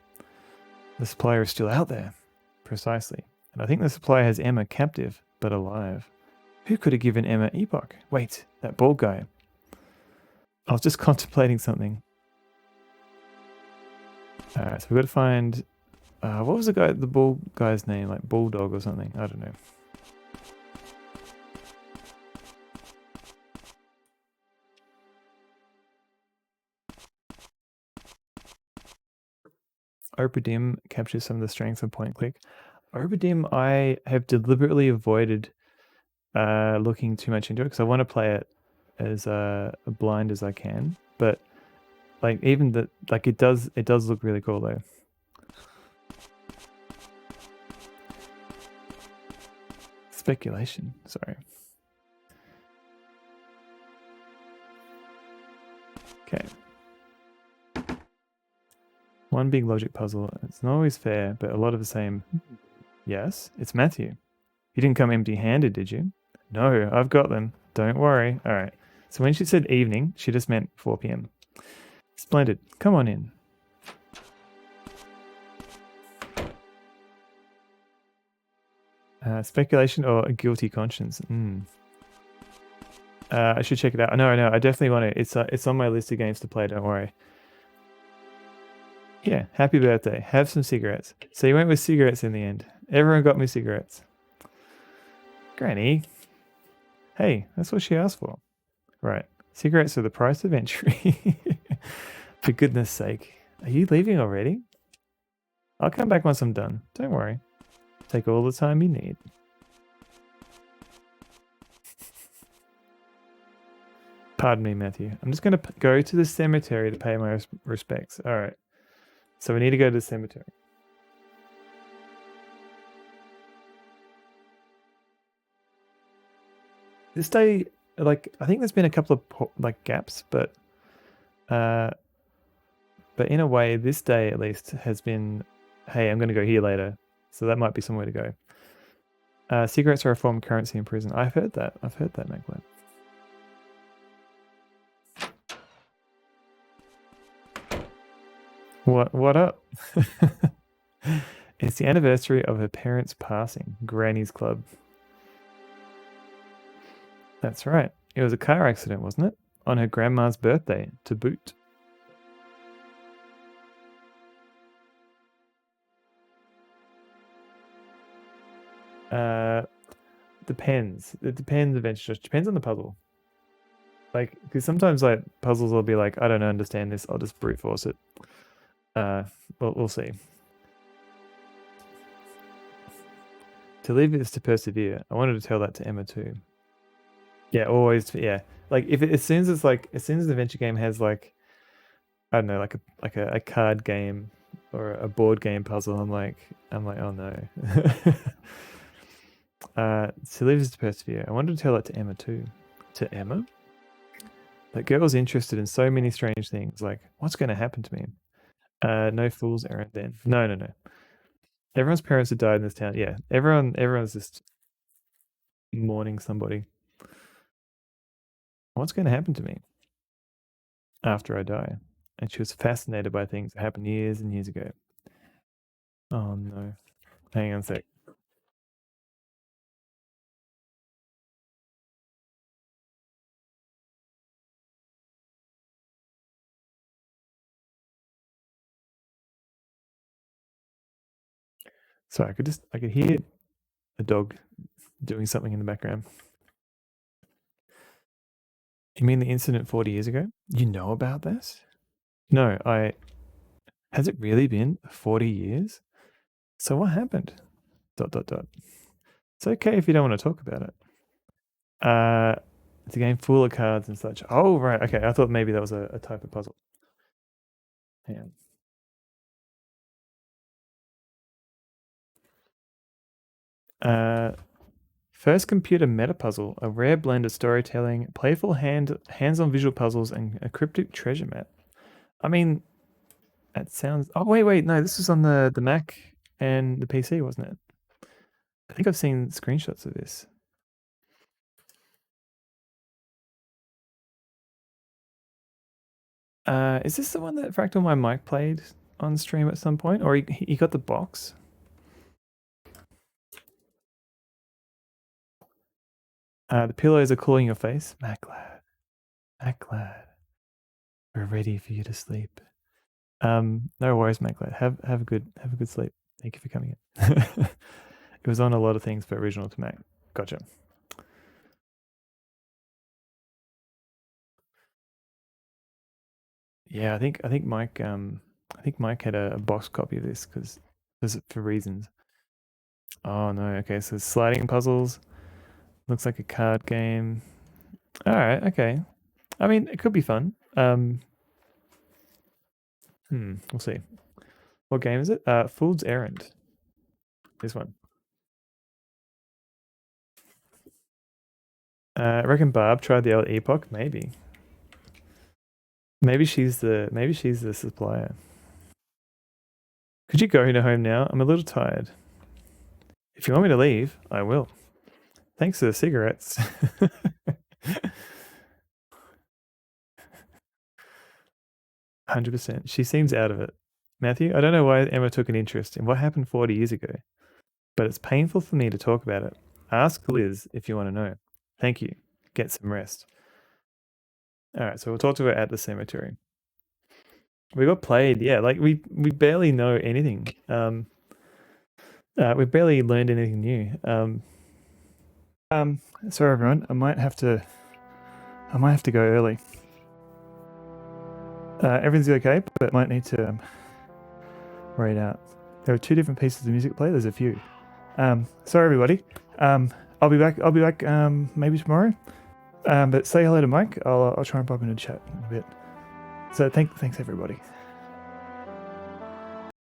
The supplier is still out there. Precisely. And I think the supplier has Emma captive, but alive. Who could have given Emma Epoch? Wait, that bald guy. I was just contemplating something. Alright, so we've got to find... what was the bald guy's name? Like Bulldog or something? I don't know. Opedim captures some of the strengths of point click. Opedim, I have deliberately avoided looking too much into it because I want to play it as blind as I can. But like even that, like it does look really cool though. Speculation. Sorry. Okay. One big logic puzzle. It's not always fair, but a lot of the same. Yes, it's Matthew. You didn't come empty-handed, did you? No, I've got them. Don't worry. All right. So when she said evening, she just meant 4 p.m. Splendid. Come on in. Speculation or a guilty conscience? I should check it out. No, I definitely want to. It's on my list of games to play. Don't worry. Yeah, happy birthday. Have some cigarettes. So you went with cigarettes in the end. Everyone got me cigarettes. Granny. Hey, that's what she asked for. Right. Cigarettes are the price of entry. For goodness sake. Are you leaving already? I'll come back once I'm done. Don't worry. Take all the time you need. Pardon me, Matthew. I'm just going to go to the cemetery to pay my respects. All right. So we need to go to the cemetery. This day, like, I think there's been a couple of like gaps, but in a way, this day at least has been, hey, I'm going to go here later. So that might be somewhere to go. Cigarettes are a form of currency in prison. I've heard that, Magpie. What up? It's the anniversary of her parents' passing. Granny's Club. That's right. It was a car accident, wasn't it? On her grandma's birthday, to boot. Depends. It depends eventually. It depends on the puzzle. Like, because sometimes like puzzles will be like, I don't understand this. I'll just brute force it. We'll see. To live is to persevere. I wanted to tell that to Emma too. Yeah, always. Yeah, like as soon as the adventure game has like, I don't know, like a card game or a board game puzzle, I'm like, oh no. To live is to persevere. I wanted to tell that to Emma too. To Emma? That girl's interested in so many strange things. Like, what's going to happen to me? No fool's errand then. No. Everyone's parents have died in this town. Yeah, everyone's just mourning somebody. What's going to happen to me after I die? And she was fascinated by things that happened years and years ago. Oh no. Hang on a sec. So I could hear a dog doing something in the background. You mean the incident 40 years ago? You know about this? No, has it really been 40 years? So what happened? ... It's okay if you don't want to talk about it. It's a game full of cards and such. Oh, right. Okay. I thought maybe that was a type of puzzle. Hang on. First computer meta puzzle, a rare blend of storytelling, playful hands-on visual puzzles, and a cryptic treasure map. I mean, that sounds. Oh wait, no, this was on the Mac and the PC, wasn't it? I think I've seen screenshots of this. Is this the one that Fractal My Mic played on stream at some point, or he got the box? The pillows are cooling your face, Maclad. We're ready for you to sleep. No worries, Maclad. Have a good sleep. Thank you for coming in. It was on a lot of things for original to Mac. Gotcha. Yeah, I think Mike had a box copy of this because for reasons. Oh no, okay, so sliding puzzles. Looks like a card game. Alright, okay. I mean, it could be fun. We'll see. What game is it? Fool's Errand. This one. I reckon Barb tried the other Epoch. Maybe she's the supplier. Could you go home now? I'm a little tired. If you want me to leave, I will. Thanks for the cigarettes. 100%. She seems out of it. Matthew, I don't know why Emma took an interest in what happened 40 years ago, but it's painful for me to talk about it. Ask Liz if you want to know. Thank you. Get some rest. All right, so we'll talk to her at the cemetery. We got played, yeah. Like we barely know anything. We barely learned anything new. Sorry everyone, I might have to go early. Everything's okay, but might need to read out. There are 2 different pieces of music to play. There's a few. Sorry everybody. I'll be back maybe tomorrow. But say hello to Mike. I'll try and pop into chat in a bit. So thanks everybody.